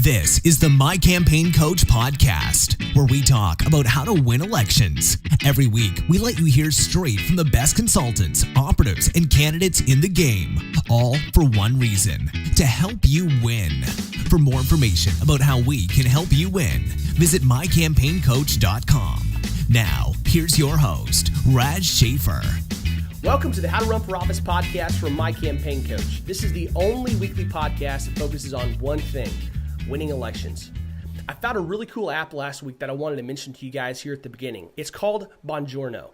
This is the My Campaign Coach podcast, where we talk about how to win elections. Every week, we let you hear straight from the best consultants, operatives, and candidates in the game, all for one reason: to help you win. For more information about how we can help you win, visit mycampaigncoach.com. Now, here's your host, Raj Schaefer. Welcome to the How to Run for Office podcast from My Campaign Coach. This is the only weekly podcast that focuses on one thing: winning elections. I found a really cool app last week that I wanted to mention to you guys here at the beginning. It's called Buongiorno.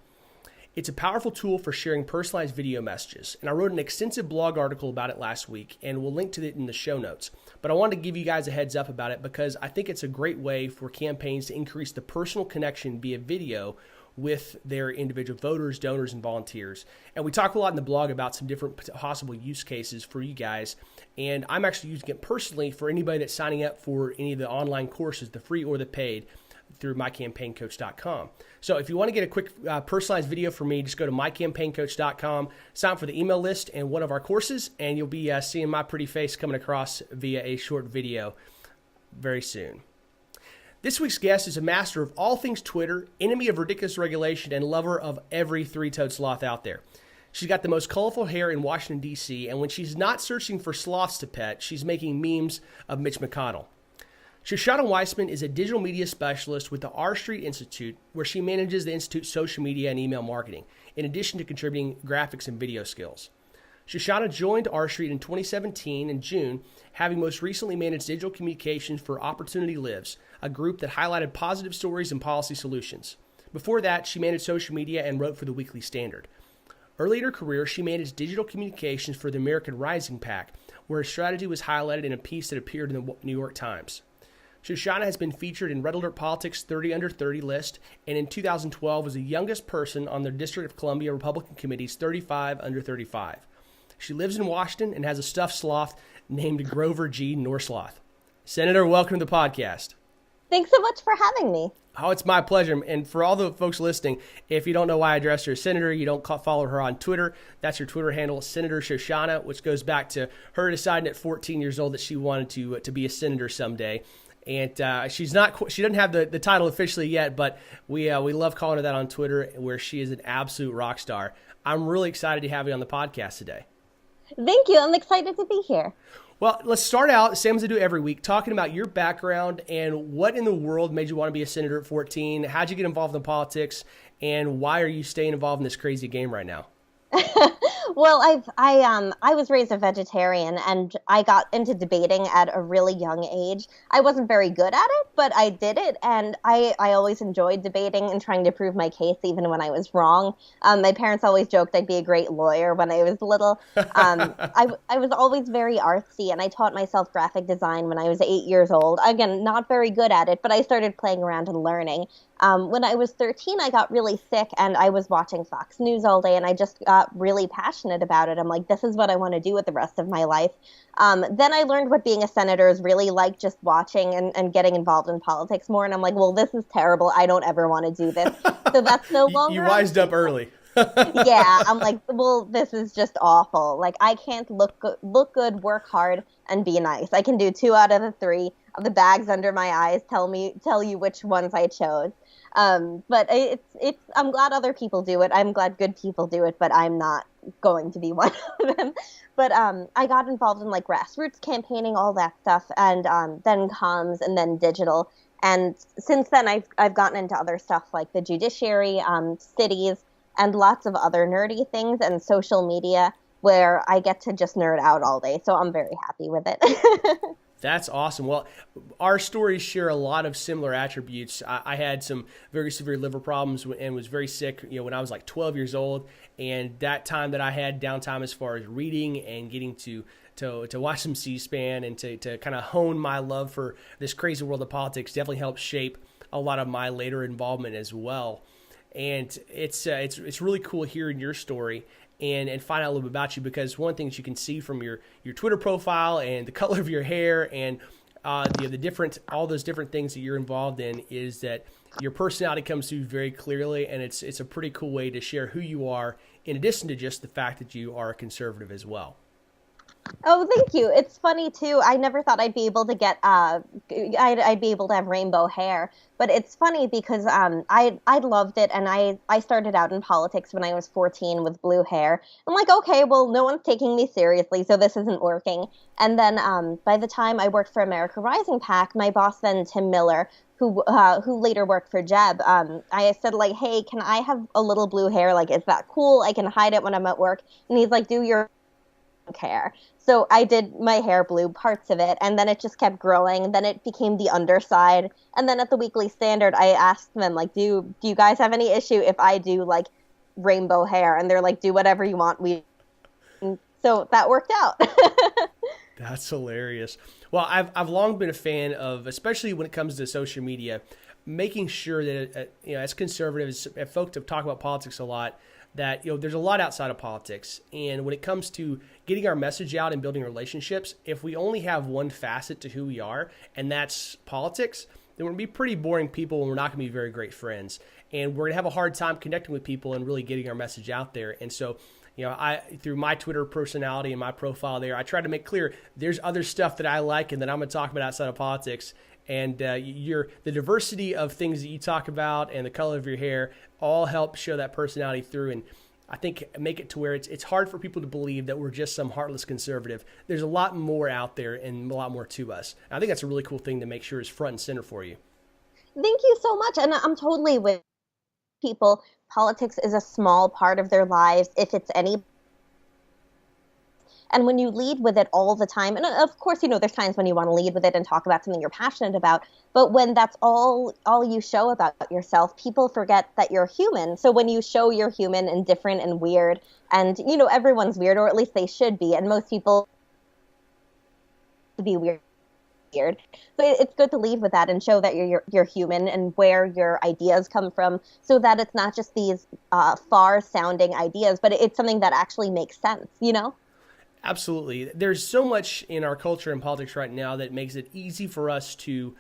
It's a powerful tool for sharing personalized video messages, and I wrote an extensive blog article about it last week, and we'll link to it in the show notes. But I wanted to give you guys a heads up about it because I think it's a great way for campaigns to increase the personal connection via video with their individual voters, donors, and volunteers. And we talk a lot in the blog about some different possible use cases for you guys. And I'm actually using it personally for anybody that's signing up for any of the online courses, the free or the paid, through mycampaigncoach.com. So if you want to get a quick personalized video from me, just go to mycampaigncoach.com, sign up for the email list and one of our courses, and you'll be seeing my pretty face coming across via a short video very soon. This week's guest is a master of all things Twitter, enemy of ridiculous regulation, and lover of every three-toed sloth out there. She's got the most colorful hair in Washington, D.C., and when she's not searching for sloths to pet, she's making memes of Mitch McConnell. Shoshana Weissmann is a digital media specialist with the R Street Institute, where she manages the Institute's social media and email marketing, in addition to contributing graphics and video skills. Shoshana joined R Street in 2017 in June, having most recently managed digital communications for Opportunity Lives, a group that highlighted positive stories and policy solutions. Before that, she managed social media and wrote for the Weekly Standard. Early in her career, she managed digital communications for the American Rising PAC, where her strategy was highlighted in a piece that appeared in the New York Times. Shoshana has been featured in Red Alert Politics' 30 Under 30 list, and in 2012 was the youngest person on the District of Columbia Republican Committee's 35 Under 35. She lives in Washington and has a stuffed sloth named Grover G. Norsloth. Senator, welcome to the podcast. Thanks so much for having me. Oh, it's my pleasure. And for all the folks listening, if you don't know why I addressed her as Senator, you don't follow her on Twitter, that's her Twitter handle, Senator Shoshana, which goes back to her deciding at 14 years old that she wanted to be a senator someday. And she doesn't have the title officially yet, but we love calling her that on Twitter, where she is an absolute rock star. I'm really excited to have you on the podcast today. Thank you. I'm excited to be here. Well, let's start out, same as I do every week, talking about your background and what in the world made you want to be a senator at 14. How'd you get involved in politics, and why are you staying involved in this crazy game right now? Well, I was raised a vegetarian, and I got into debating at a really young age. I wasn't very good at it, but I did it, and I always enjoyed debating and trying to prove my case even when I was wrong. My parents always joked I'd be a great lawyer when I was little. I was always very artsy, and I taught myself graphic design when I was 8 years old. Again, not very good at it, but I started playing around and learning. When I was 13, I got really sick, and I was watching Fox News all day, and I just got really passionate about it. I'm like, this is what I want to do with the rest of my life. Then I learned what being a senator is really like, just watching and getting involved in politics more. And I'm like, well, this is terrible. I don't ever want to do this. So that's no longer. You wised up early. Yeah, I'm like, well, this is just awful. Like, I can't look good, work hard, and be nice. I can do 2 out of the 3 of the bags under my eyes. Tell you which ones I chose. But I'm glad other people do it. I'm glad good people do it, but I'm not going to be one of them. But I got involved in like grassroots campaigning, all that stuff, and then comms, and then digital. And since then, I've gotten into other stuff like the judiciary, cities, and lots of other nerdy things, and social media, where I get to just nerd out all day. So I'm very happy with it. That's awesome. Well, our stories share a lot of similar attributes. I had some very severe liver problems and was very sick, when I was like 12 years old. And that time that I had downtime as far as reading and getting to watch some C-SPAN and to kind of hone my love for this crazy world of politics definitely helped shape a lot of my later involvement as well. And it's really cool hearing your story and find out a little bit about you, because one of the things you can see from your Twitter profile and the color of your hair and all those different things that you're involved in is that your personality comes through very clearly, and it's a pretty cool way to share who you are, in addition to just the fact that you are a conservative as well. Oh, thank you. It's funny too. I never thought I'd be able to get I'd be able to have rainbow hair, but it's funny because I loved it, and I started out in politics when I was 14 with blue hair. I'm like, okay, well, no one's taking me seriously, so this isn't working. And then by the time I worked for America Rising PAC, my boss then, Tim Miller, who later worked for Jeb, I said, like, hey, can I have a little blue hair? Like, is that cool? I can hide it when I'm at work. And he's like, do your hair. So I did my hair blue, parts of it, and then it just kept growing. Then it became the underside. And then at the Weekly Standard, I asked them, like, do you guys have any issue if I do, like, rainbow hair? And they're like, do whatever you want. So that worked out. That's hilarious. Well, I've long been a fan of, especially when it comes to social media, making sure that, as conservatives, folks have talked about politics a lot, that there's a lot outside of politics, and when it comes to getting our message out and building relationships, if we only have one facet to who we are, and that's politics, then we're gonna be pretty boring people, and we're not gonna be very great friends, and we're gonna have a hard time connecting with people and really getting our message out there. And so, I, through my Twitter personality and my profile there, I try to make clear there's other stuff that I like and that I'm gonna talk about outside of politics. And the diversity of things that you talk about and the color of your hair all help show that personality through, and I think make it to where it's hard for people to believe that we're just some heartless conservative. There's a lot more out there and a lot more to us. I think that's a really cool thing to make sure is front and center for you. Thank you so much. And I'm totally with people. Politics is a small part of their lives, if it's any. And when you lead with it all the time, and of course, there's times when you want to lead with it and talk about something you're passionate about, but when that's all you show about yourself, people forget that you're human. So when you show you're human and different and weird, and, everyone's weird, or at least they should be, and most people to be weird. So it's good to lead with that and show that you're human and where your ideas come from, so that it's not just these far-sounding ideas, but it's something that actually makes sense, Absolutely. There's so much in our culture and politics right now that makes it easy for us to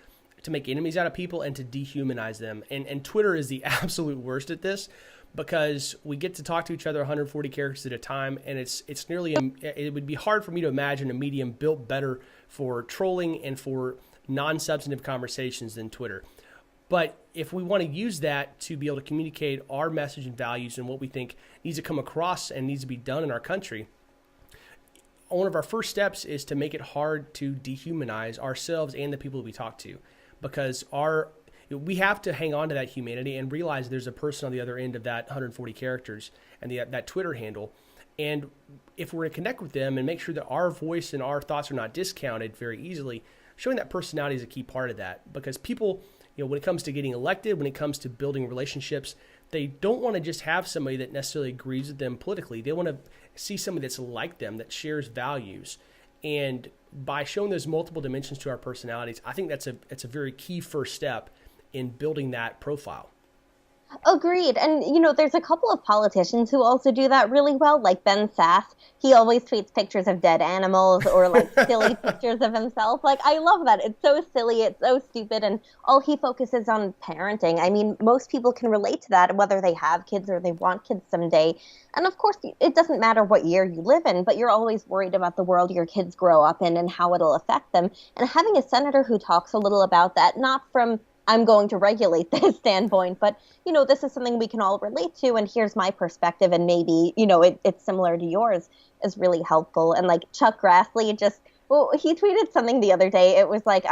make enemies out of people and to dehumanize them. And Twitter is the absolute worst at this, because we get to talk to each other 140 characters at a time, and it's nearly it would be hard for me to imagine a medium built better for trolling and for non-substantive conversations than Twitter. But if we want to use that to be able to communicate our message and values and what we think needs to come across and needs to be done in our country, one of our first steps is to make it hard to dehumanize ourselves and the people that we talk to, because we have to hang on to that humanity and realize there's a person on the other end of that 140 characters and that Twitter handle. And if we're going to connect with them and make sure that our voice and our thoughts are not discounted very easily, showing that personality is a key part of that, because people, when it comes to getting elected, when it comes to building relationships, they don't want to just have somebody that necessarily agrees with them politically. They want to see somebody that's like them, that shares values. And by showing those multiple dimensions to our personalities, I think that's a very key first step in building that profile. Agreed. And, there's a couple of politicians who also do that really well, like Ben Sass. He always tweets pictures of dead animals or, like, silly pictures of himself. Like, I love that. It's so silly. It's so stupid. And all he focuses on parenting. I mean, most people can relate to that, whether they have kids or they want kids someday. And, of course, it doesn't matter what year you live in, but you're always worried about the world your kids grow up in and how it'll affect them. And having a senator who talks a little about that, not from I'm going to regulate this standpoint, but, this is something we can all relate to, and here's my perspective, and maybe, it's similar to yours, is really helpful. And, like, Chuck Grassley he tweeted something the other day. It was like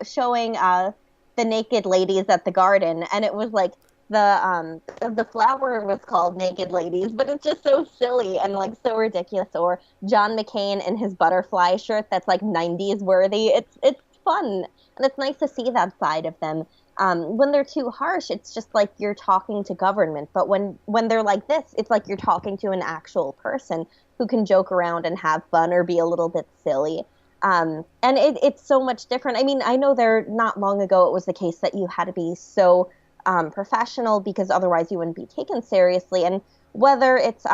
showing the naked ladies at the garden, and it was like the flower was called Naked Ladies, but it's just so silly and, like, so ridiculous. Or John McCain in his butterfly shirt that's, like, 90s worthy. It's fun, and it's nice to see that side of them. When they're too harsh, it's just like you're talking to government. But when they're like this, it's like you're talking to an actual person who can joke around and have fun or be a little bit silly. And it's so much different. I mean, I know not long ago it was the case that you had to be so professional, because otherwise you wouldn't be taken seriously. And whether it's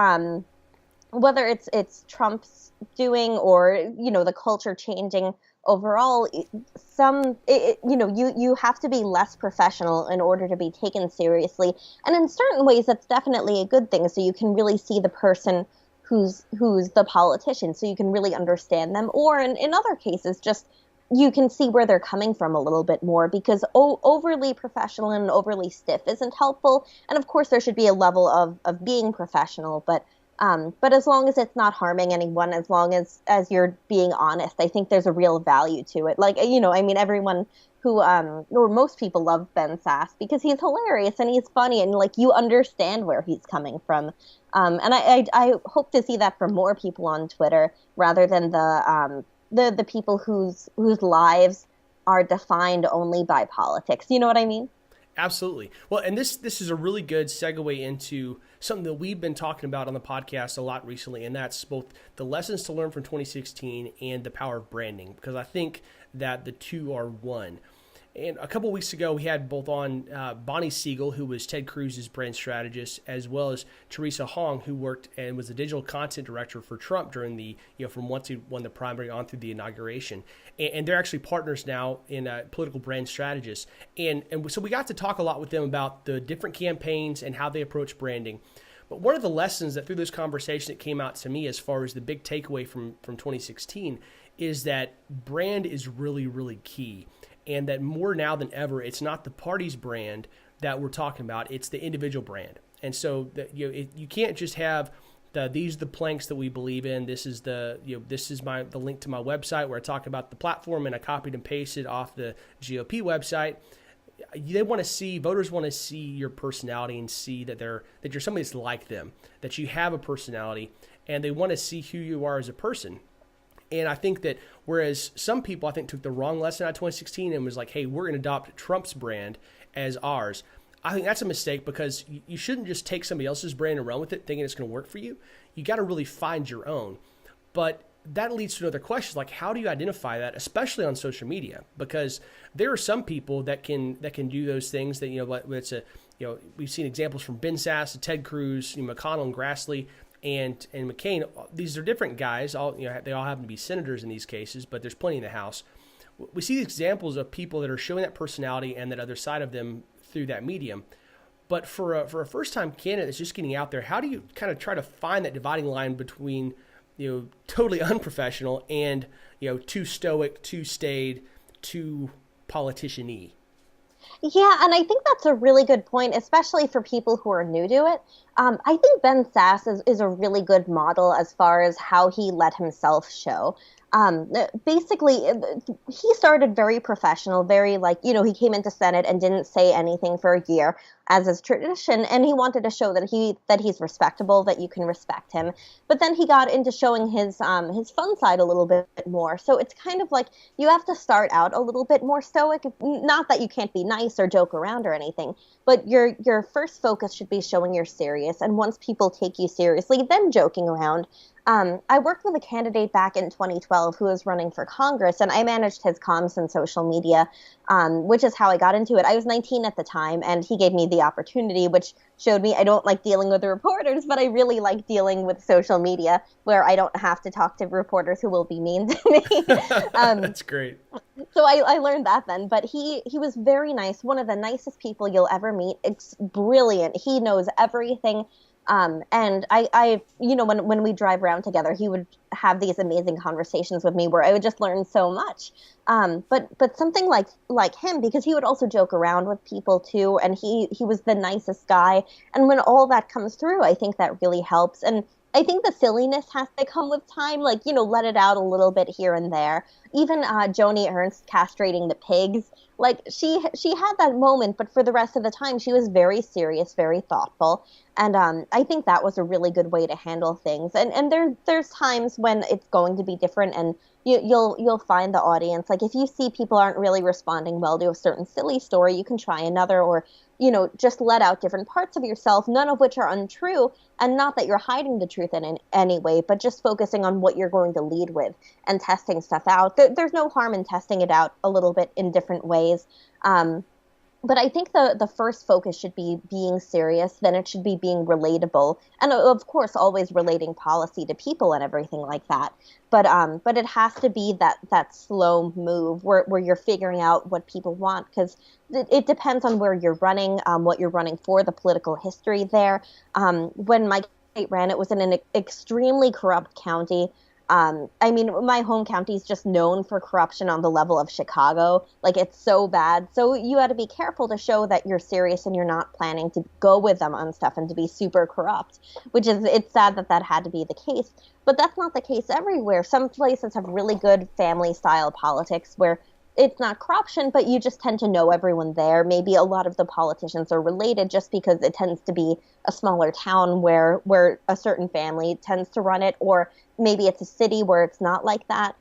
Trump's doing or, the culture changing overall, you have to be less professional in order to be taken seriously. And in certain ways, that's definitely a good thing. So you can really see the person who's the politician, so you can really understand them. Or in other cases, just you can see where they're coming from a little bit more, because overly professional and overly stiff isn't helpful. And of course, there should be a level of being professional, but as long as it's not harming anyone, as long as you're being honest, I think there's a real value to it. Like, I mean, everyone who, or most people love Ben Sass because he's hilarious and he's funny, and like, you understand where he's coming from. And I hope to see that from more people on Twitter, rather than the people whose lives are defined only by politics. You know what I mean? Absolutely. Well, and this is a really good segue into something that we've been talking about on the podcast a lot recently, and that's both the lessons to learn from 2016 and the power of branding, because I think that the two are one. And a couple of weeks ago, we had both on Bonnie Siegel, who was Ted Cruz's brand strategist, as well as Teresa Hong, who worked and was the digital content director for Trump during the, from once he won the primary on through the inauguration. And they're actually partners now in political brand strategists. And so we got to talk a lot with them about the different campaigns and how they approach branding. But one of the lessons that through this conversation that came out to me as far as the big takeaway from 2016 is that brand is really, really key. And that more now than ever, it's not the party's brand that we're talking about; it's the individual brand. And so that, you can't just have these are the planks that we believe in. This is the link to my website where I talk about the platform, and I copied and pasted off the GOP website. Voters want to see your personality and see that you're somebody that's like them, that you have a personality, and they want to see who you are as a person. And I think that whereas some people, I think, took the wrong lesson out of 2016 and was like, hey, we're going to adopt Trump's brand as ours, I think that's a mistake, because you shouldn't just take somebody else's brand and run with it thinking it's going to work for you. You got to really find your own. But that leads to another question, like, how do you identify that, especially on social media? Because there are some people that can do those things that, we've seen examples from Ben Sass to Ted Cruz, McConnell and Grassley, and McCain. These are different guys. They all happen to be senators in these cases, but there's plenty in the House. We see examples of people that are showing that personality and that other side of them through that medium. But for a first-time candidate that's just getting out there, how do you kind of try to find that dividing line between totally unprofessional and too stoic, too staid, too politician-y? Yeah, and I think that's a really good point, especially for people who are new to it. I think Ben Sass is a really good model as far as how he let himself show. Basically, he started very professional, very he came into Senate and didn't say anything for a year, as is tradition, and he wanted to show that he's respectable, that you can respect him. But then he got into showing his fun side a little bit more. So it's kind of like you have to start out a little bit more stoic. Not that you can't be nice or joke around or anything, but your first focus should be showing you're serious. And once people take you seriously, then joking around. I worked with a candidate back in 2012 who was running for Congress, and I managed his comms and social media, which is how I got into it. I was 19 at the time, and he gave me the opportunity, which showed me I don't like dealing with the reporters, but I really like dealing with social media, where I don't have to talk to reporters who will be mean to me. That's great. So I learned that then, but he was very nice, one of the nicest people you'll ever meet. It's brilliant. He knows everything. And I when we drive around together, he would have these amazing conversations with me where I would just learn so much. But something like him, because he would also joke around with people too. And he was the nicest guy. And when all that comes through, I think that really helps. And I think the silliness has to come with time, let it out a little bit here and there. Even Joni Ernst castrating the pigs, she had that moment, but for the rest of the time, she was very serious, very thoughtful. And I think that was a really good way to handle things. And there's times when it's going to be different, and you'll find the audience. Like, if you see people aren't really responding well to a certain silly story, you can try another, or just let out different parts of yourself, none of which are untrue, and not that you're hiding the truth in any way, but just focusing on what you're going to lead with and testing stuff out. There's no harm in testing it out a little bit in different ways. But I think the first focus should be being serious, then it should be being relatable, and of course always relating policy to people and everything like that. But it has to be that slow move where you're figuring out what people want, because it depends on where you're running, what you're running for, the political history there. When my ran, it was in an extremely corrupt county. I mean, my home county is just known for corruption on the level of Chicago. Like, it's so bad. So you got to be careful to show that you're serious and you're not planning to go with them on stuff and to be super corrupt, it's sad that that had to be the case. But that's not the case everywhere. Some places have really good family-style politics where it's not corruption, but you just tend to know everyone there. Maybe a lot of the politicians are related just because it tends to be a smaller town where a certain family tends to run it, or maybe it's a city where it's not like that.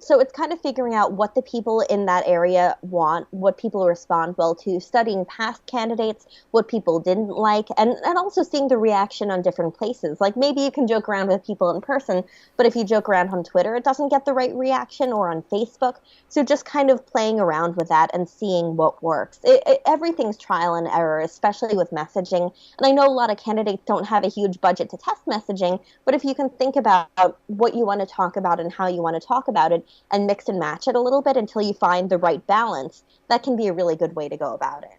So it's kind of figuring out what the people in that area want, what people respond well to, studying past candidates, what people didn't like, and also seeing the reaction on different places. Like, maybe you can joke around with people in person, but if you joke around on Twitter, it doesn't get the right reaction, or on Facebook. So just kind of playing around with that and seeing what works. Everything's trial and error, especially with messaging. And I know a lot of candidates don't have a huge budget to test messaging, but if you can think about what you want to talk about and how you want to talk about it and mix and match it a little bit until you find the right balance, that can be a really good way to go about it.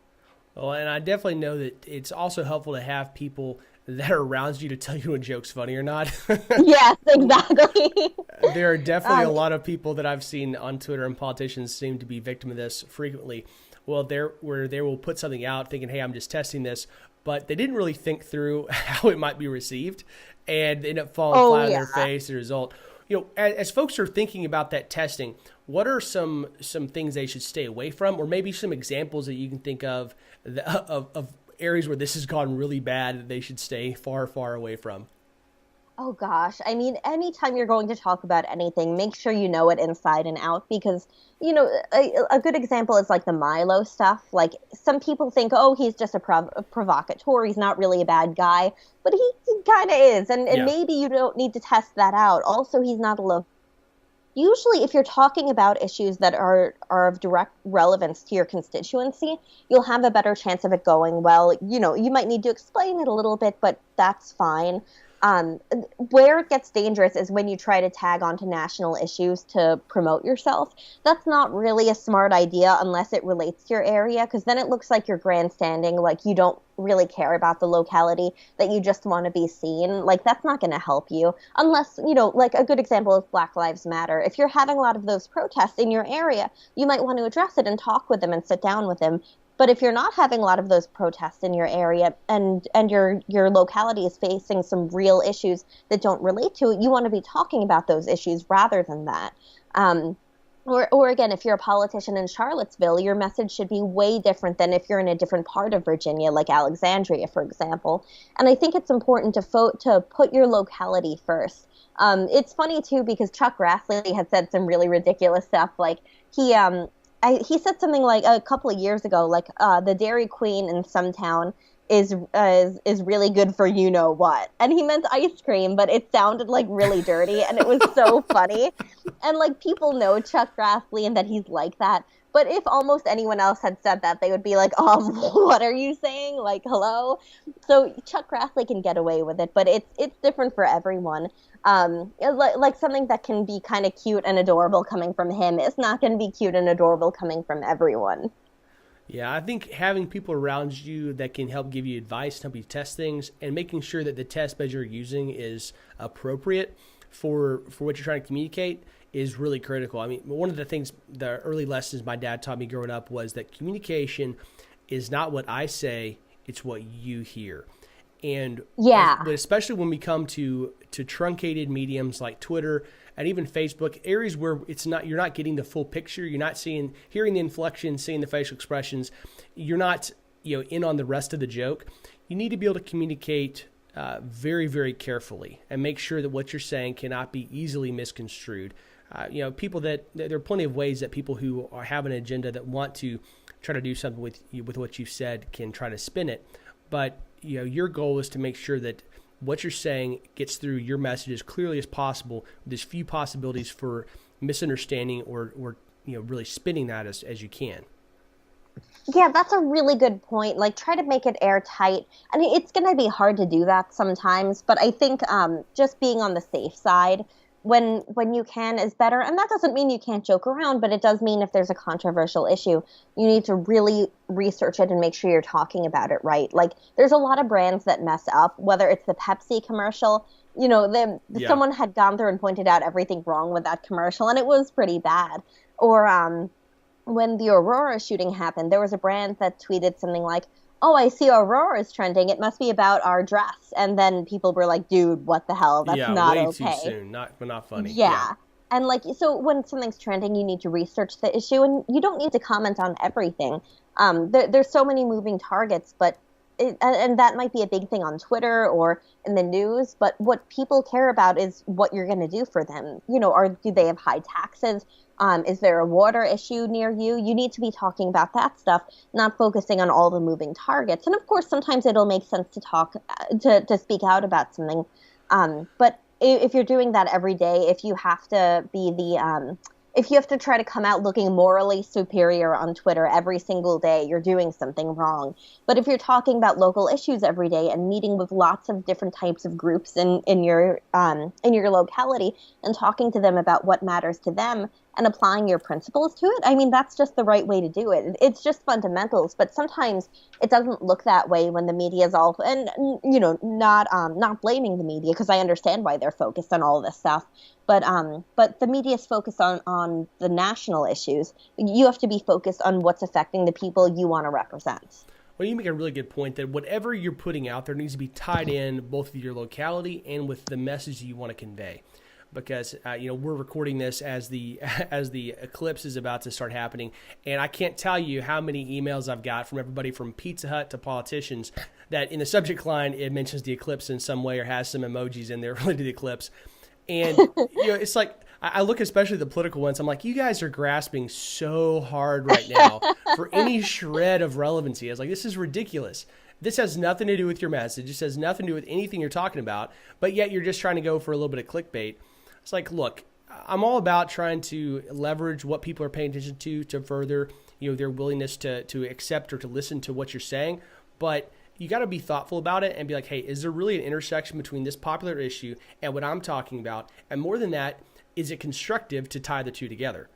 Well, and I definitely know that it's also helpful to have people that are around you to tell you when joke's funny or not. Yes, exactly. There are definitely a lot of people that I've seen on Twitter, and politicians seem to be victim of this frequently. Well, where they will put something out thinking, hey, I'm just testing this, but they didn't really think through how it might be received, and they end up falling flat on their face as a result. You know, as folks are thinking about that testing, what are some things they should stay away from, or maybe some examples that you can think of areas where this has gone really bad that they should stay far, far away from? Oh gosh, I mean, anytime you're going to talk about anything, make sure you know it inside and out, because, you know, a good example is like the Milo stuff. Like, some people think, oh, he's just a provocateur, he's not really a bad guy, but he kind of is, and maybe you don't need to test that out. Also, he's not a low. Usually, if you're talking about issues that are of direct relevance to your constituency, you'll have a better chance of it going well. You know, you might need to explain it a little bit, but that's fine. Where it gets dangerous is when you try to tag onto national issues to promote yourself. That's not really a smart idea unless it relates to your area, because then it looks like you're grandstanding, like you don't really care about the locality, that you just want to be seen. Like, that's not going to help you unless, you know, like a good example is Black Lives Matter. If you're having a lot of those protests in your area, you might want to address it and talk with them and sit down with them. But if you're not having a lot of those protests in your area and your locality is facing some real issues that don't relate to it, you want to be talking about those issues rather than that. Or again, if you're a politician in Charlottesville, your message should be way different than if you're in a different part of Virginia, like Alexandria, for example. And I think it's important to put your locality first. It's funny, too, because Chuck Grassley had said some really ridiculous stuff. Like, he said something like a couple of years ago, like the Dairy Queen in some town is really good for you know what, and he meant ice cream, but it sounded like really dirty, and it was so funny. And like, people know Chuck Grassley and that he's like that. But if almost anyone else had said that, they would be like, what are you saying? Like, hello? So Chuck Grassley can get away with it, but it's different for everyone. Like something that can be kind of cute and adorable coming from him is not going to be cute and adorable coming from everyone. Yeah, I think having people around you that can help give you advice, help you test things, and making sure that the test bed you're using is appropriate for what you're trying to communicate is really critical. I mean, one of the things, the early lessons my dad taught me growing up was that communication is not what I say, it's what you hear. And but especially when we come to truncated mediums like Twitter and even Facebook, areas where you're not getting the full picture, you're not hearing the inflection, seeing the facial expressions, you're not in on the rest of the joke. You need to be able to communicate very, very carefully and make sure that what you're saying cannot be easily misconstrued. People there are plenty of ways that people who have an agenda that want to try to do something with what you've said can try to spin it. But your goal is to make sure that what you're saying gets through your message as clearly as possible, with as few possibilities for misunderstanding or really spinning that as you can. Yeah, that's a really good point. Like, try to make it airtight. I mean, it's going to be hard to do that sometimes, but I think just being on the safe side when you can is better. And that doesn't mean you can't joke around, but it does mean if there's a controversial issue, you need to really research it and make sure you're talking about it right. Like, there's a lot of brands that mess up, whether it's the Pepsi commercial. Someone had gone through and pointed out everything wrong with that commercial, and it was pretty bad. Or when the Aurora shooting happened, there was a brand that tweeted something like, "Oh, I see Aurora is trending. It must be about our dress." And then people were like, "Dude, what the hell? That's not way okay." Too soon. Not funny. Yeah. And so when something's trending, you need to research the issue, and you don't need to comment on everything. There's so many moving targets, but and that might be a big thing on Twitter or in the news. But what people care about is what you're going to do for them. Do they have high taxes? Is there a water issue near you? You need to be talking about that stuff, not focusing on all the moving targets. And of course, sometimes it'll make sense to talk, to speak out about something. But if you're doing that every day, if you have to if you have to try to come out looking morally superior on Twitter every single day, you're doing something wrong. But if you're talking about local issues every day and meeting with lots of different types of groups in your locality and talking to them about what matters to them and applying your principles to it, I mean, that's just the right way to do it. It's just fundamentals, but sometimes it doesn't look that way when the media is all, and not blaming the media, because I understand why they're focused on all this stuff. But the media is focused on the national issues. You have to be focused on what's affecting the people you want to represent. Well, you make a really good point that whatever you're putting out there needs to be tied in both with your locality and with the message you want to convey. Because we're recording this as the eclipse is about to start happening, and I can't tell you how many emails I've got from everybody from Pizza Hut to politicians that in the subject line it mentions the eclipse in some way or has some emojis in there related to the eclipse. And it's like I look especially at the political ones. I'm like, you guys are grasping so hard right now for any shred of relevancy. I was like, this is ridiculous. This has nothing to do with your message. This has nothing to do with anything you're talking about. But yet you're just trying to go for a little bit of clickbait. It's like, look, I'm all about trying to leverage what people are paying attention to further, their willingness to accept or to listen to what you're saying. But you got to be thoughtful about it and be like, hey, is there really an intersection between this popular issue and what I'm talking about? And more than that, is it constructive to tie the two together?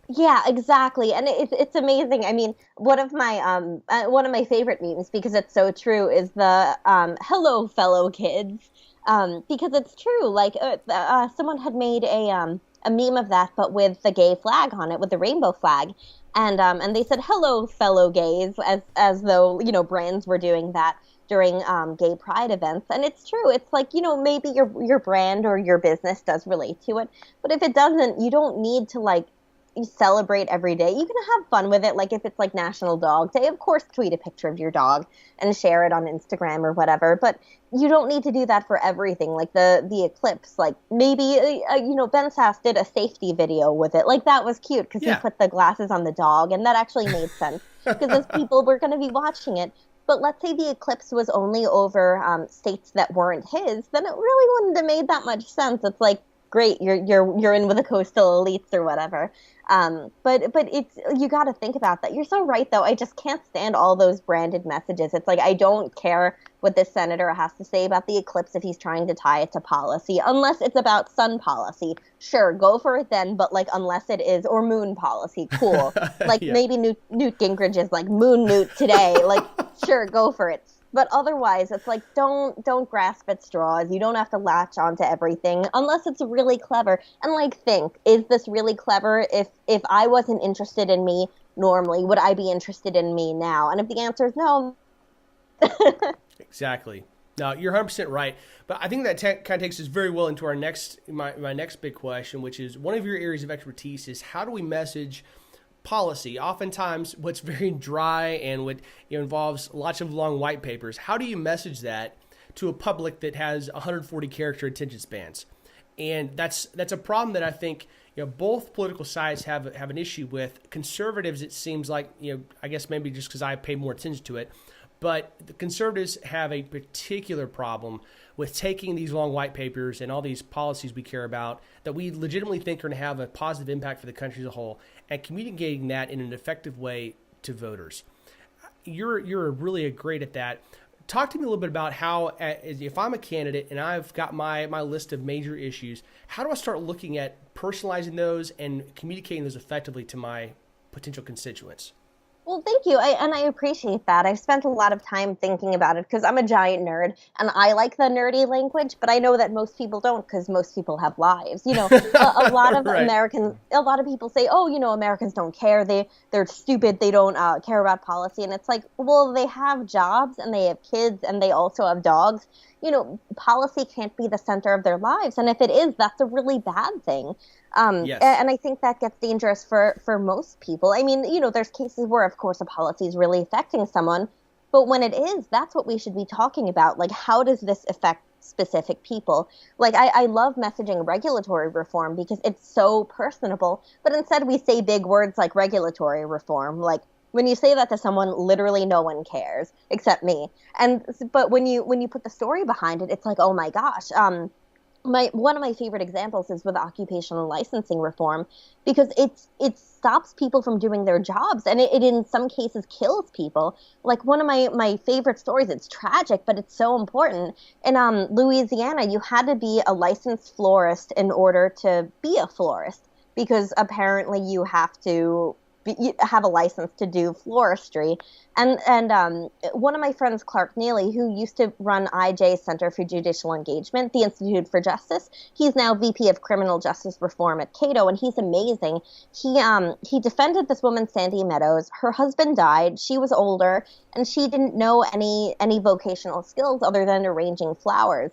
Yeah, exactly. And it's amazing. I mean, one of my favorite memes, because it's so true, is the hello, fellow kids. Because it's true. Like someone had made a meme of that, but with the gay flag on it, with the rainbow flag. And they said, hello, fellow gays, as though, brands were doing that during gay pride events. And it's true. It's like, maybe your brand or your business does relate to it. But if it doesn't, you don't need to you celebrate every day. You can have fun with it. Like if it's like National Dog Day, of course, tweet a picture of your dog and share it on Instagram or whatever. But you don't need to do that for everything. Like the eclipse, like maybe, Ben Sass did a safety video with it. Like that was cute because he put the glasses on the dog, and that actually made sense because as people were going to be watching it. But let's say the eclipse was only over states that weren't his, then it really wouldn't have made that much sense. It's like, great, you're in with the coastal elites or whatever. But it's, you got to think about that. You're so right, though. I just can't stand all those branded messages. It's like, I don't care what this senator has to say about the eclipse if he's trying to tie it to policy, unless it's about sun policy. Sure, go for it then. But unless it is, or moon policy, cool. Maybe Newt Gingrich is moon Newt today. Sure, go for it. But otherwise, it's like, don't grasp at straws. You don't have to latch onto everything unless it's really clever. And think, is this really clever? If I wasn't interested in me normally, would I be interested in me now? And if the answer is no. Exactly. No, you're 100% right. But I think that kind of takes us very well into our my next big question, which is one of your areas of expertise is how do we message policy? Oftentimes what's very dry and what involves lots of long white papers. How do you message that to a public that has 140 character attention spans? And that's a problem that I think both political sides have an issue with. Conservatives, it seems like, I guess maybe just because I pay more attention to it, but the conservatives have a particular problem with taking these long white papers and all these policies we care about that we legitimately think are going to have a positive impact for the country as a whole and communicating that in an effective way to voters. You're really great at that. Talk to me a little bit about how, if I'm a candidate and I've got my list of major issues, how do I start looking at personalizing those and communicating those effectively to my potential constituents? Well, thank you. I appreciate that. I've spent a lot of time thinking about it because I'm a giant nerd and I like the nerdy language, but I know that most people don't because most people have lives. A lot of Right. Americans, a lot of people say, oh, Americans don't care. They're stupid. They don't care about policy. And it's like, well, they have jobs and they have kids and they also have dogs. Policy can't be the center of their lives. And if it is, that's a really bad thing. Yes. And I think that gets dangerous for most people. I mean, there's cases where, of course, a policy is really affecting someone, but when it is, that's what we should be talking about. Like, how does this affect specific people? Like, I love messaging regulatory reform because it's so personable, but instead we say big words like regulatory reform. Like, when you say that to someone, literally no one cares except me. But when you put the story behind it, it's like, oh my gosh. One of my favorite examples is with occupational licensing reform because it stops people from doing their jobs and it in some cases kills people. Like one of my favorite stories, it's tragic, but it's so important. In Louisiana, you had to be a licensed florist in order to be a florist because apparently you have to have a license to do floristry. And one of my friends, Clark Neely, who used to run IJ Center for Judicial Engagement, the Institute for Justice, he's now VP of Criminal Justice Reform at Cato, and he's amazing. He defended this woman, Sandy Meadows. Her husband died. She was older, and she didn't know any vocational skills other than arranging flowers.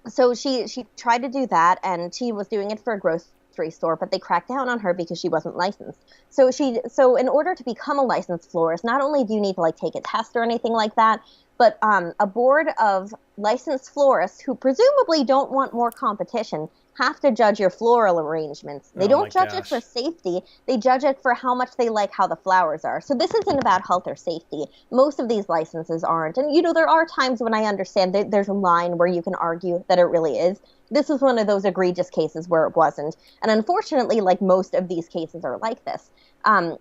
So she tried to do that, and she was doing it for a grocery store, but they cracked down on her because she wasn't licensed. So in order to become a licensed florist, not only do you need to take a test or anything like that, but a board of licensed florists who presumably don't want more competition have to judge your floral arrangements. They don't judge it for safety. They judge it for how much they like how the flowers are. So this isn't about health or safety. Most of these licenses aren't. And, there are times when I understand that there's a line where you can argue that it really is. This was one of those egregious cases where it wasn't. And unfortunately, most of these cases are like this.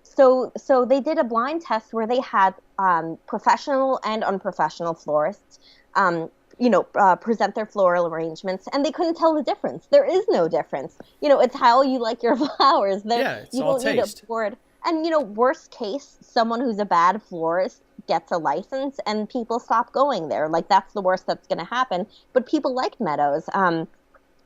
So they did a blind test where they had professional and unprofessional florists present their floral arrangements, and they couldn't tell the difference. There is no difference. It's how you like your flowers. It's you all don't taste. need a board. And, worst case, someone who's a bad florist gets a license and people stop going there. That's the worst that's going to happen. But people liked Meadows.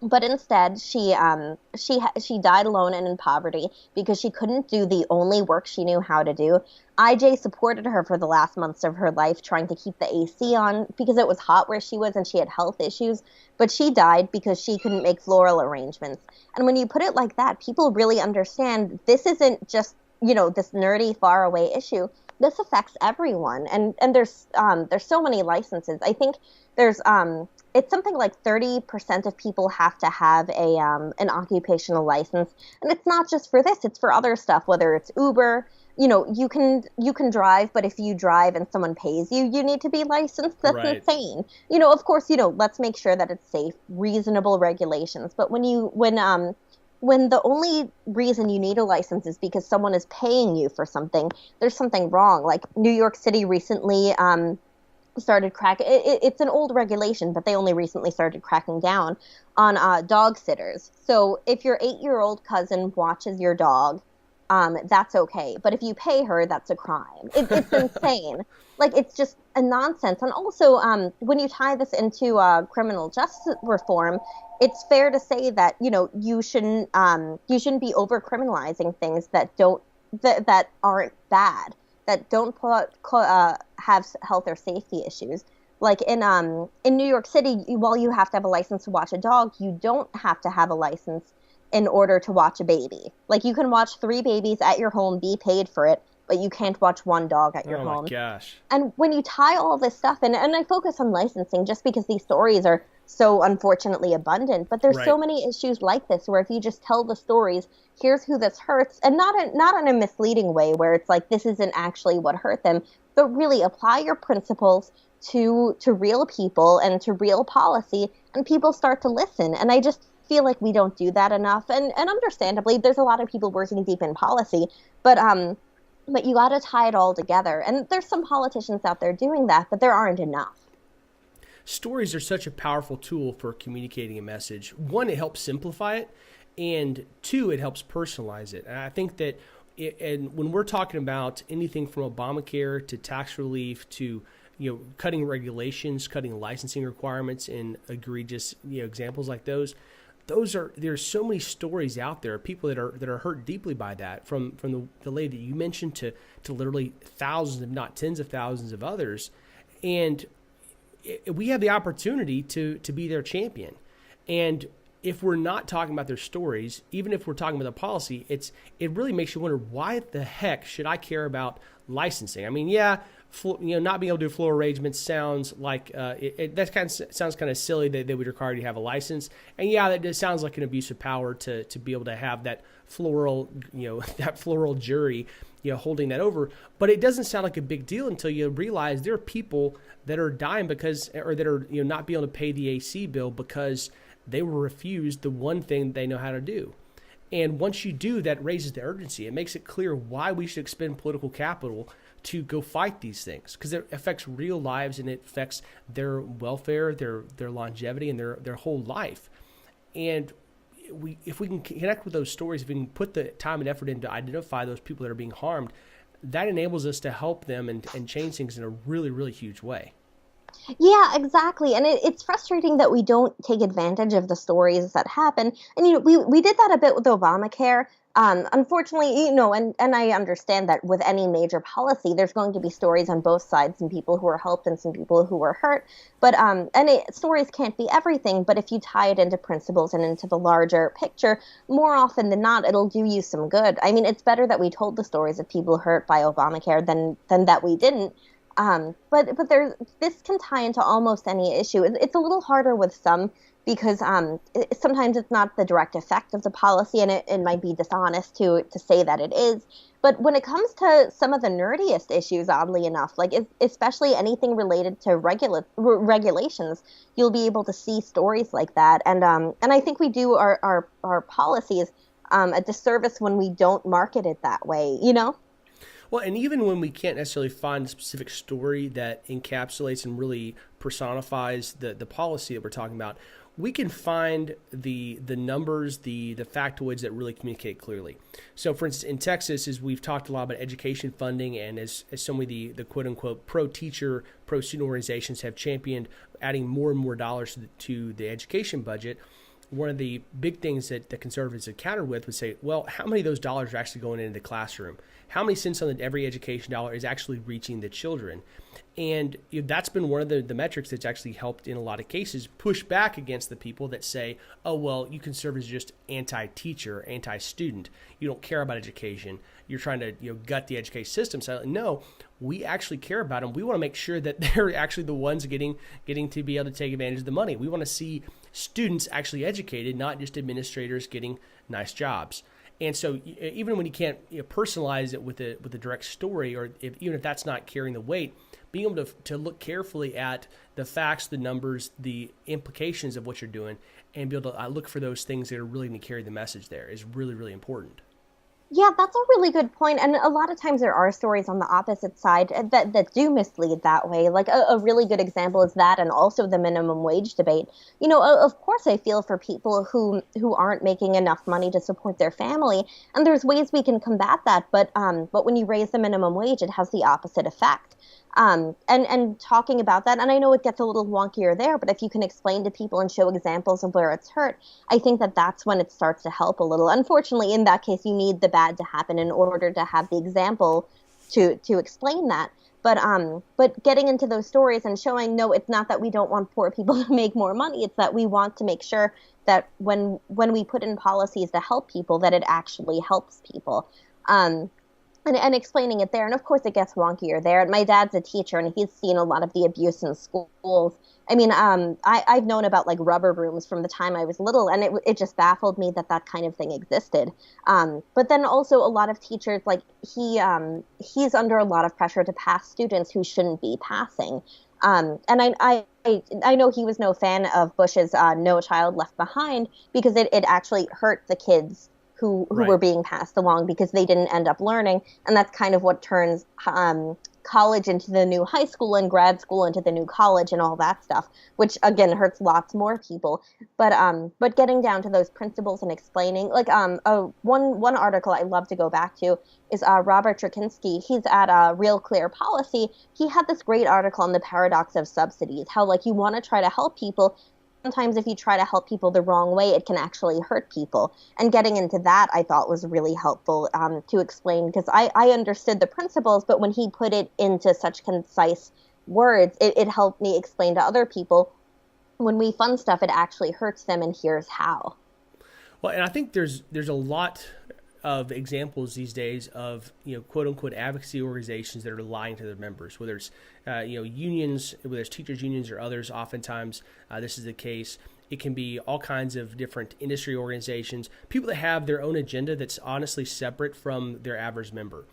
But instead, she died alone and in poverty because she couldn't do the only work she knew how to do. IJ supported her for the last months of her life, trying to keep the AC on because it was hot where she was and she had health issues. But she died because she couldn't make floral arrangements. And when you put it like that, people really understand this isn't just, this nerdy, faraway issue. This affects everyone. And there's so many licenses. I think there's it's something like 30% of people have to have an occupational license, and it's not just for this; it's for other stuff. Whether it's Uber, you can drive, but if you drive and someone pays you, you need to be licensed. That's right. Insane. Of course, let's make sure that it's safe, reasonable regulations. But when the only reason you need a license is because someone is paying you for something, there's something wrong. Like New York City recently started cracking. It's an old regulation, but they only recently started cracking down on dog sitters. So if your 8-year-old cousin watches your dog, that's okay. But if you pay her, that's a crime. It's insane. It's just a nonsense. And also, when you tie this into criminal justice reform, it's fair to say that you shouldn't be over criminalizing things that aren't bad, that don't have health or safety issues. Like in New York City, while you have to have a license to watch a dog, you don't have to have a license in order to watch a baby. You can watch 3 babies at your home, be paid for it, but you can't watch 1 dog at your home. Oh my gosh. And when you tie all this stuff in, and I focus on licensing just because these stories are so unfortunately abundant, but there's so many issues like this where if you just tell the stories, here's who this hurts, and not in a misleading way where it's this isn't actually what hurt them, but really apply your principles to real people and to real policy, and people start to listen. And I just feel like we don't do that enough. And understandably, there's a lot of people working deep in policy, but you got to tie it all together. And there's some politicians out there doing that, but there aren't enough. Stories are such a powerful tool for communicating a message. 1, it helps simplify it, and 2, it helps personalize it. And I think that and when we're talking about anything from Obamacare to tax relief to cutting regulations, cutting licensing requirements, and egregious examples like there's so many stories out there, people that are hurt deeply by that, from the lady that you mentioned to literally thousands, if not tens of thousands of others, and we have the opportunity to be their champion. And if we're not talking about their stories, even if we're talking about the policy, it really makes you wonder, why the heck should I care about licensing? I mean, not being able to do floral arrangements sounds like sounds kind of silly that they would require you to have a license, and that just sounds like an abuse of power to be able to have that floral jury holding that over. But it doesn't sound like a big deal until you realize there are people that are dying or that are not being able to pay the AC bill because they were refused the one thing they know how to do. And once you do, that raises the urgency. It makes it clear why we should expend political capital to go fight these things, because it affects real lives and it affects their welfare, their longevity, and their whole life. And if we can connect with those stories, if we can put the time and effort in to identify those people that are being harmed, that enables us to help them and change things in a really, really huge way. Yeah, exactly. And it's frustrating that we don't take advantage of the stories that happen. And, we did that a bit with Obamacare. Unfortunately, and I understand that with any major policy, there's going to be stories on both sides, some people who are helped and some people who are hurt. But stories can't be everything. But if you tie it into principles and into the larger picture, more often than not, it'll do you some good. I mean, it's better that we told the stories of people hurt by Obamacare than that we didn't. But this can tie into almost any issue. It's a little harder with some because sometimes it's not the direct effect of the policy, and it might be dishonest to say that it is. But when it comes to some of the nerdiest issues, oddly enough, like especially anything related to regulations, you'll be able to see stories like that. And I think we do our policies a disservice when we don't market it that way, Well, and even when we can't necessarily find a specific story that encapsulates and really personifies the policy that we're talking about, we can find the numbers, the factoids that really communicate clearly. So, for instance, in Texas, as we've talked a lot about education funding, and as some of the quote-unquote pro-teacher, pro-student organizations have championed adding more and more dollars to the education budget, one of the big things that the conservatives have countered with would say, well, how many of those dollars are actually going into the classroom? How many cents on every education dollar is actually reaching the children? And that's been one of the metrics that's actually helped in a lot of cases push back against the people that say, oh, well, you conservatives are just anti-teacher, anti-student. You don't care about education. You're trying to gut the education system. So no, we actually care about them. We want to make sure that they're actually the ones getting to be able to take advantage of the money. We want to see students actually educated, not just administrators getting nice jobs. And so even when you can't personalize it with a direct story, or even if that's not carrying the weight, being able to look carefully at the facts, the numbers, the implications of what you're doing, and be able to look for those things that are really going to carry the message there is really, really important. Yeah, that's a really good point. And a lot of times there are stories on the opposite side that do mislead that way. Like a really good example is that, and also the minimum wage debate. Of course I feel for people who aren't making enough money to support their family. And there's ways we can combat that. But when you raise the minimum wage, it has the opposite effect. And talking about that, and I know it gets a little wonkier there, but if you can explain to people and show examples of where it's hurt, I think that's when it starts to help a little. Unfortunately, in that case, you need the bad to happen in order to have the example to explain that. But getting into those stories and showing, no, it's not that we don't want poor people to make more money. It's that we want to make sure that when we put in policies to help people, that it actually helps people. And explaining it there. And of course it gets wonkier there. And my dad's a teacher and he's seen a lot of the abuse in schools. I mean, I've known about like rubber rooms from the time I was little, and it just baffled me that kind of thing existed. But then also a lot of teachers, like he's under a lot of pressure to pass students who shouldn't be passing. And I know he was no fan of Bush's No Child Left Behind because it actually hurt the kids who Right. were being passed along because they didn't end up learning. And that's kind of what turns college into the new high school and grad school into the new college and all that stuff, which again hurts lots more people. But getting down to those principles and explaining, like one article I love to go back to is Robert Trakinski. He's at Real Clear Policy. He had this great article on the paradox of subsidies, how like you want to try to help people. Sometimes if you try to help people the wrong way, it can actually hurt people. And getting into that, I thought was really helpful to explain, because I understood the principles, but when he put it into such concise words, it helped me explain to other people, when we fund stuff, it actually hurts them, and here's how. Well, and I think there's a lot of examples these days of, quote unquote advocacy organizations that are lying to their members, whether it's unions, whether it's teachers unions or others. Oftentimes this is the case. It can be all kinds of different industry organizations, people that have their own agenda that's honestly separate from their average member.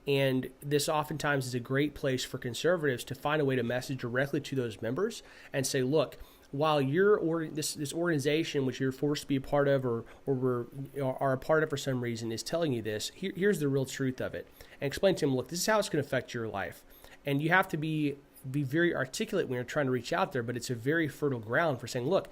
And this oftentimes is a great place for conservatives to find a way to message directly to those members and say, look, while this organization, which you're forced to be a part of or are a part of for some reason, is telling you this, here's the real truth of it. And explain to them, look, this is how it's going to affect your life. And you have to be very articulate when you're trying to reach out there, but it's a very fertile ground for saying, look,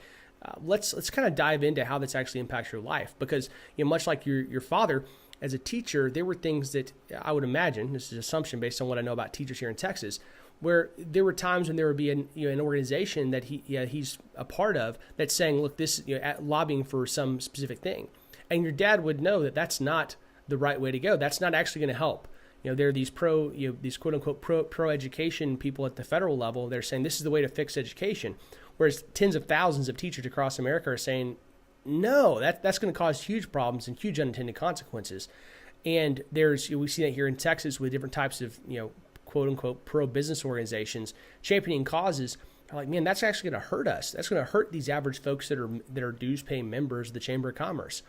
let's kind of dive into how this actually impacts your life. Because much like your father, as a teacher, there were things that I would imagine, this is an assumption based on what I know about teachers here in Texas, where there were times when there would be an organization that he's a part of that's saying, look, this lobbying for some specific thing, and your dad would know that that's not the right way to go. That's not actually going to help. There are these these quote unquote pro education people at the federal level. They're saying this is the way to fix education, whereas tens of thousands of teachers across America are saying, no, that's going to cause huge problems and huge unintended consequences. And we see that here in Texas with different types of quote unquote pro-business organizations championing causes. Are like, man, that's actually going to hurt us. That's going to hurt these average folks that are dues-paying members of the Chamber of Commerce.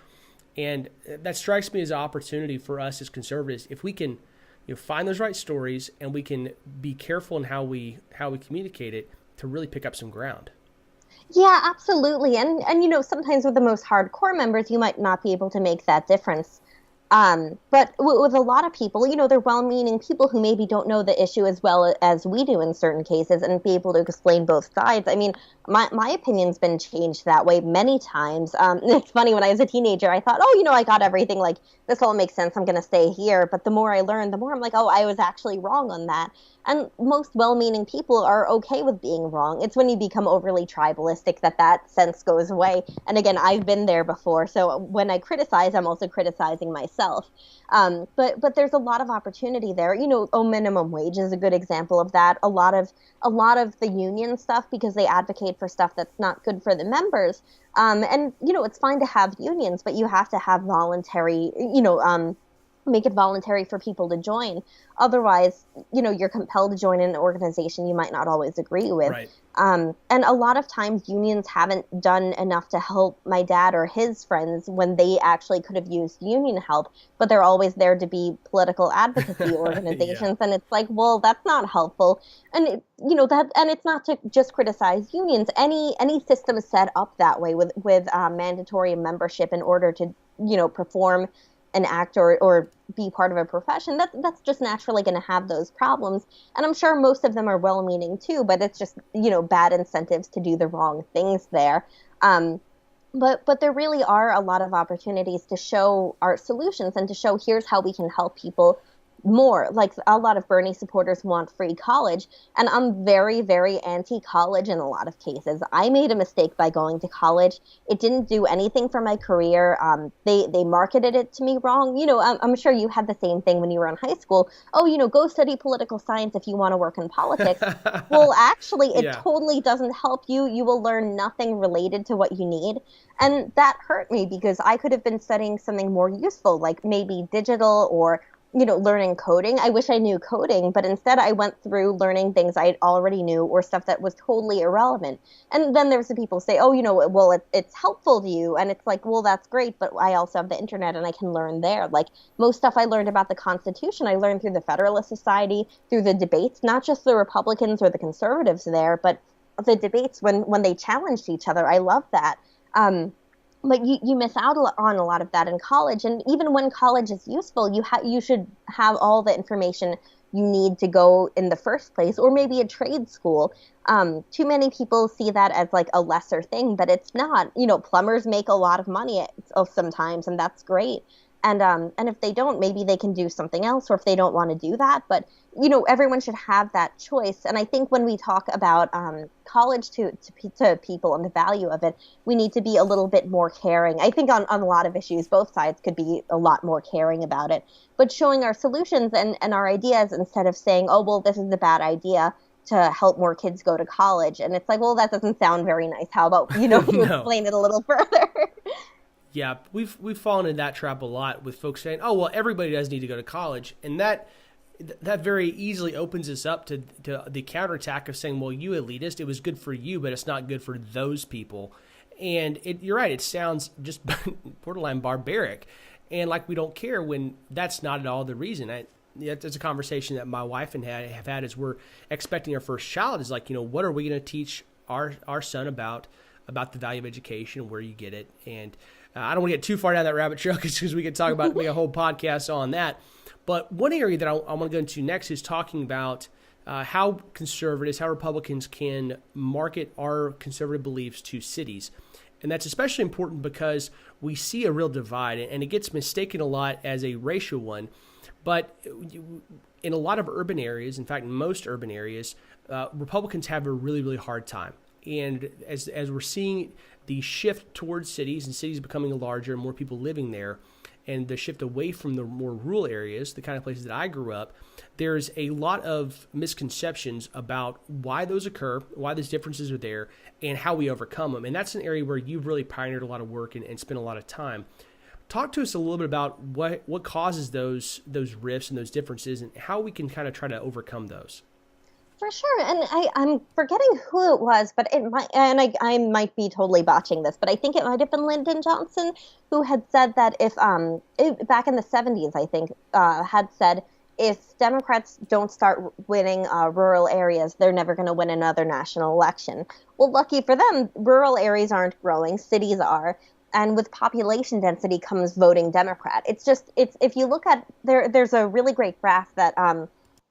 And that strikes me as an opportunity for us as conservatives, if we can find those right stories and we can be careful in how we communicate it, to really pick up some ground. Yeah, absolutely. And sometimes with the most hardcore members, you might not be able to make that difference. But with a lot of people, they're well-meaning people who maybe don't know the issue as well as we do in certain cases, and be able to explain both sides. I mean, my opinion's been changed that way many times. It's funny, when I was a teenager, I thought, I got everything, like, this all makes sense, I'm going to stay here. But the more I learn, the more I'm like, I was actually wrong on that. And most well-meaning people are okay with being wrong. It's when you become overly tribalistic that sense goes away. And again, I've been there before. So when I criticize, I'm also criticizing myself. But there's a lot of opportunity there. Minimum wage is a good example of that. A lot of the union stuff, because they advocate for stuff that's not good for the members. And it's fine to have unions, but you have to have voluntary, make it voluntary for people to join. Otherwise, you're compelled to join an organization you might not always agree with. Right. And a lot of times unions haven't done enough to help my dad or his friends when they actually could have used union help, but they're always there to be political advocacy organizations. Yeah. And it's like, well, that's not helpful. And and it's not to just criticize unions. Any system set up that way with mandatory membership in order to, perform an act or be part of a profession, that's just naturally going to have those problems. And I'm sure most of them are well-meaning too, but it's just, bad incentives to do the wrong things there. But there really are a lot of opportunities to show our solutions and to show here's how we can help people more. Like, a lot of Bernie supporters want free college, and I'm very, very anti-college in a lot of cases. I made a mistake by going to college. It didn't do anything for my career. They marketed it to me wrong. I'm sure you had the same thing when you were in high school. Go study political science if you want to work in politics. Well, actually, it totally doesn't help you. You will learn nothing related to what you need. And that hurt me, because I could have been studying something more useful, like maybe digital or learning coding. I wish I knew coding, but instead I went through learning things I already knew or stuff that was totally irrelevant. And then there's the people say, it's helpful to you. And it's like, well, that's great, but I also have the internet and I can learn there. Like, most stuff I learned about the Constitution, I learned through the Federalist Society, through the debates, not just the Republicans or the conservatives there, but the debates when they challenged each other. I love that. But you miss out on a lot of that in college. And even when college is useful, you should have all the information you need to go in the first place, or maybe a trade school. Too many people see that as like a lesser thing, but it's not. Plumbers make a lot of money sometimes, and that's great. And if they don't, maybe they can do something else, or if they don't want to do that. But everyone should have that choice. And I think when we talk about college to people and the value of it, we need to be a little bit more caring. I think on a lot of issues, both sides could be a lot more caring about it, but showing our solutions and our ideas instead of saying, oh, well, this is a bad idea to help more kids go to college. And it's like, well, that doesn't sound very nice. How about, you No. explain it a little further? Yeah, we've fallen into that trap a lot with folks saying, "Oh, well, everybody does need to go to college," and that very easily opens us up to the counterattack of saying, "Well, you elitist, it was good for you, but it's not good for those people." And you're right; it sounds just borderline barbaric, and like we don't care when that's not at all the reason. That's a conversation that my wife and I have had as we're expecting our first child. Is like, what are we going to teach our son about the value of education, where you get it, and I don't want to get too far down that rabbit trail because we could talk about make a whole podcast on that. But one area that I want to go into next is talking about how conservatives, how Republicans can market our conservative beliefs to cities. And that's especially important because we see a real divide, and it gets mistaken a lot as a racial one. But in a lot of urban areas, in fact, most urban areas, Republicans have a really, really hard time. And as we're seeing the shift towards cities and cities becoming larger and more people living there, and the shift away from the more rural areas, the kind of places that I grew up, there's a lot of misconceptions about why those occur, why those differences are there, and how we overcome them. And that's an area where you've really pioneered a lot of work and spent a lot of time. Talk to us a little bit about what causes those rifts and those differences and how we can kind of try to overcome those. For sure. And I'm forgetting who it was, but it might, and I might be totally botching this, but I think it might have been Lyndon Johnson who had said that if back in the 70s, I think, had said, if Democrats don't start winning rural areas, they're never going to win another national election. Well, lucky for them, rural areas aren't growing, cities are. And with population density comes voting Democrat. It's if you look at, there's a really great graph that,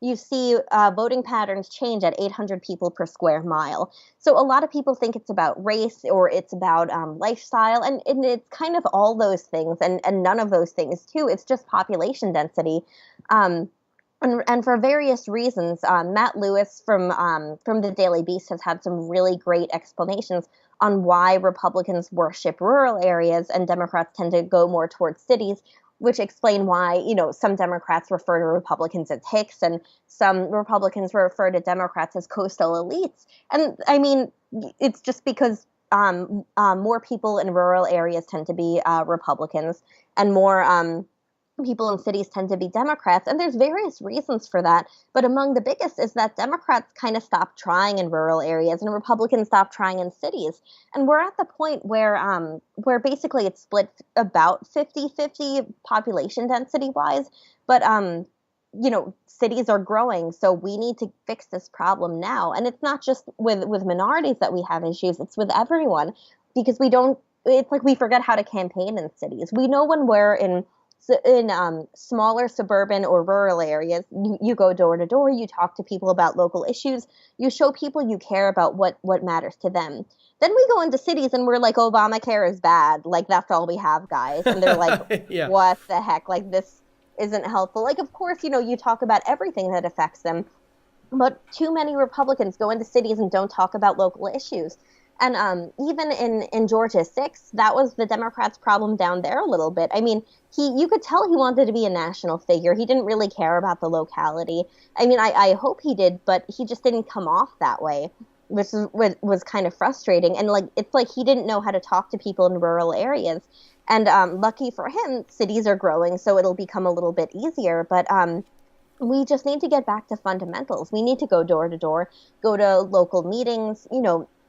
you see voting patterns change at 800 people per square mile. So a lot of people think it's about race or it's about lifestyle, and it's kind of all those things and none of those things too. It's just population density. And for various reasons, Matt Lewis from the Daily Beast has had some really great explanations on why Republicans worship rural areas and Democrats tend to go more towards cities, which explain why, some Democrats refer to Republicans as hicks and some Republicans refer to Democrats as coastal elites. And I mean, it's just because more people in rural areas tend to be Republicans and more people in cities tend to be Democrats. And there's various reasons for that. But among the biggest is that Democrats kind of stopped trying in rural areas and Republicans stopped trying in cities. And we're at the point where basically it's split about 50-50 population density wise. But, cities are growing. So we need to fix this problem now. And it's not just with minorities that we have issues. It's with everyone because it's like we forget how to campaign in cities. We know when we're in smaller suburban or rural areas, you go door to door, you talk to people about local issues, you show people you care about what matters to them. Then we go into cities and we're like, Obamacare is bad. Like, that's all we have, guys. And they're like, yeah. What the heck? Like, this isn't helpful. Like, of course, you talk about everything that affects them. But too many Republicans go into cities and don't talk about local issues. And even in Georgia 6, that was the Democrats' problem down there a little bit. I mean, you could tell he wanted to be a national figure. He didn't really care about the locality. I mean, I hope he did, but he just didn't come off that way, which was kind of frustrating. And it's like he didn't know how to talk to people in rural areas. And lucky for him, cities are growing, so it'll become a little bit easier. But we just need to get back to fundamentals. We need to go door to door, go to local meetings,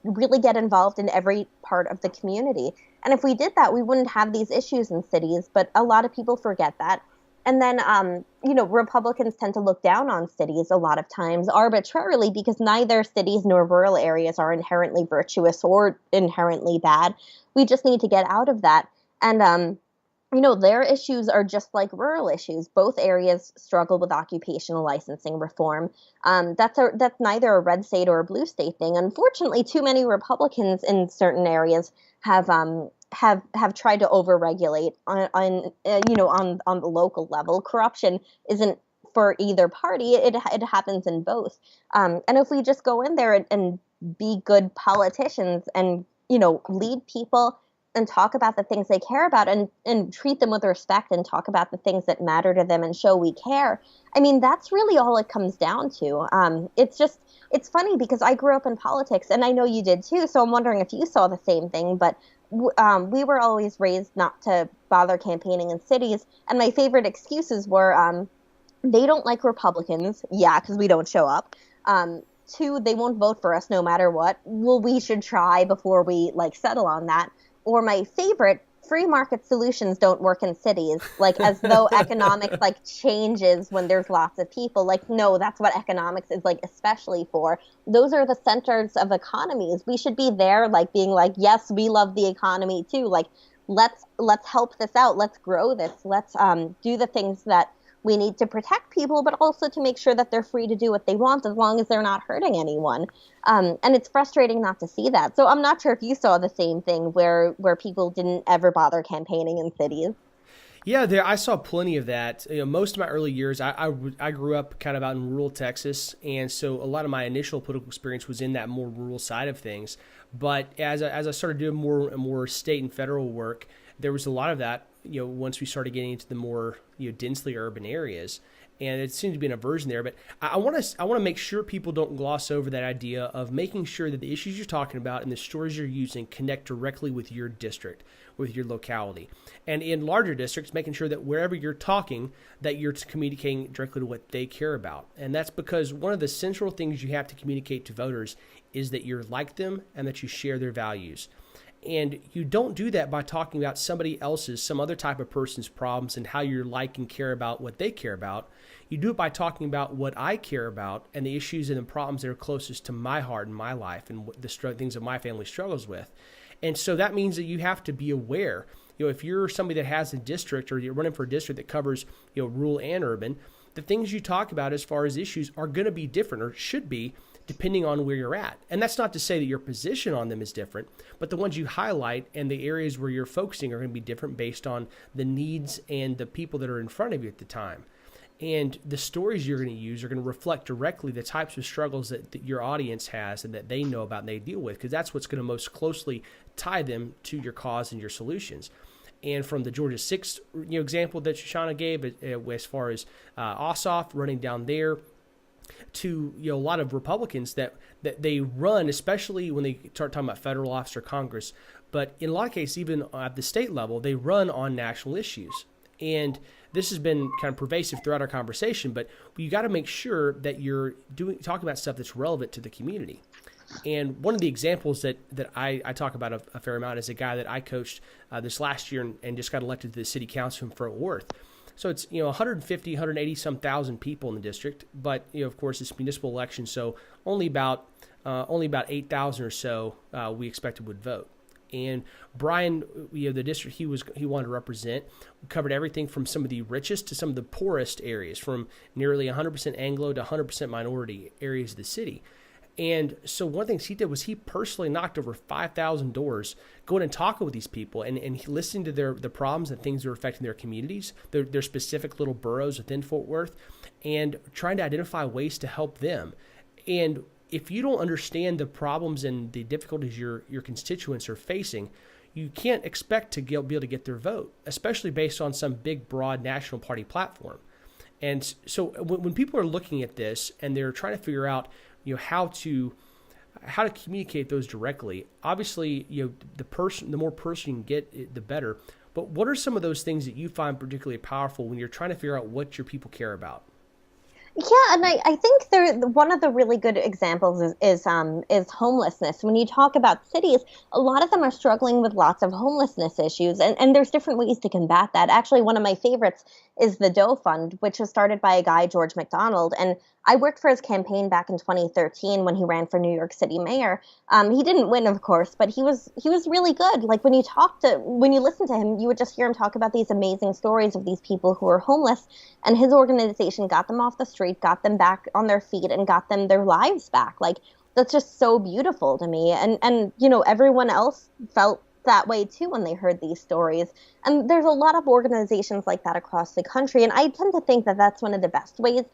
really get involved in every part of the community. And if we did that, we wouldn't have these issues in cities, but a lot of people forget that. And then, Republicans tend to look down on cities a lot of times arbitrarily because neither cities nor rural areas are inherently virtuous or inherently bad. We just need to get out of that. And their issues are just like rural issues. Both areas struggle with occupational licensing reform. That's neither a red state or a blue state thing. Unfortunately, too many Republicans in certain areas have tried to overregulate on the local level. Corruption isn't for either party. It happens in both. And if we just go in there and be good politicians and lead people and talk about the things they care about and treat them with respect and talk about the things that matter to them and show we care. I mean, that's really all it comes down to. It's funny because I grew up in politics and I know you did too. So I'm wondering if you saw the same thing, but we were always raised not to bother campaigning in cities. And my favorite excuses were, they don't like Republicans. Yeah, because we don't show up. Two, they won't vote for us no matter what. Well, we should try before we settle on that. Or my favorite, free market solutions don't work in cities, as though economics changes when there's lots of people. No, that's what economics is especially for. Those are the centers of economies. We should be there being yes, we love the economy too. Let's help this out. Let's grow this. Let's do the things that we need to protect people, but also to make sure that they're free to do what they want as long as they're not hurting anyone. And it's frustrating not to see that. So I'm not sure if you saw the same thing where people didn't ever bother campaigning in cities. Yeah, I saw plenty of that. Most of my early years, I grew up kind of out in rural Texas, and so a lot of my initial political experience was in that more rural side of things. But as I started doing more and more state and federal work, there was a lot of that. Once we started getting into the more densely urban areas, and it seems to be an aversion there. But I want to make sure people don't gloss over that idea of making sure that the issues you're talking about and the stories you're using connect directly with your district, with your locality, and in larger districts, making sure that wherever you're talking, that you're communicating directly to what they care about. And that's because one of the central things you have to communicate to voters is that you're like them and that you share their values. And you don't do that by talking about somebody else's, some other type of person's problems and how you like and care about what they care about. You do it by talking about what I care about and the issues and the problems that are closest to my heart and my life and the things that my family struggles with. And so that means that you have to be aware. If you're somebody that has a district or you're running for a district that covers, rural and urban, the things you talk about as far as issues are going to be different or should be depending on where you're at. And that's not to say that your position on them is different, but the ones you highlight and the areas where you're focusing are going to be different based on the needs and the people that are in front of you at the time. And the stories you're going to use are going to reflect directly the types of struggles that your audience has and that they know about and they deal with, because that's what's going to most closely tie them to your cause and your solutions. And from the Georgia 6 example that Shoshana gave, as far as Ossoff running down there, to a lot of Republicans that they run, especially when they start talking about federal office or Congress, but in a lot of cases, even at the state level, they run on national issues. And this has been kind of pervasive throughout our conversation, but you got to make sure that you're talking about stuff that's relevant to the community. And one of the examples that I talk about a fair amount is a guy that I coached this last year and just got elected to the city council in Fort Worth. So it's 150, 180 some thousand people in the district, but of course it's municipal election, so only about 8,000 or so we expected would vote. And Brian, the district he wanted to represent, covered everything from some of the richest to some of the poorest areas, from nearly 100% Anglo to 100% minority areas of the city. And so one of the things he did was he personally knocked over 5,000 doors, going and talking with these people and listening to the problems and things that are affecting their communities, their specific little boroughs within Fort Worth, and trying to identify ways to help them. And if you don't understand the problems and the difficulties your constituents are facing, you can't expect to be able to get their vote, especially based on some big, broad national party platform. And so when people are looking at this and they're trying to figure out how to communicate those directly, obviously the more person you can get, the better. But what are some of those things that you find particularly powerful when you're trying to figure out what your people care about? Yeah, and I think one of the really good examples is homelessness. When you talk about cities, a lot of them are struggling with lots of homelessness issues, and there's different ways to combat that. Actually, one of my favorites is the Doe Fund, which was started by a guy, George McDonald, and I worked for his campaign back in 2013 when he ran for New York City mayor. He didn't win, of course, but he was really good. Like when you listen to him, you would just hear him talk about these amazing stories of these people who are homeless, and his organization got them off the street, got them back on their feet, and got them their lives back. Like that's just so beautiful to me. And everyone else felt that way too when they heard these stories. And there's a lot of organizations like that across the country, and I tend to think that that's one of the best ways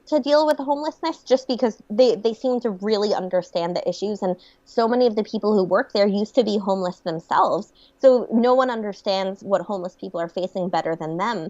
to deal with homelessness, just because they seem to really understand the issues, and so many of the people who work there used to be homeless themselves, so no one understands what homeless people are facing better than them.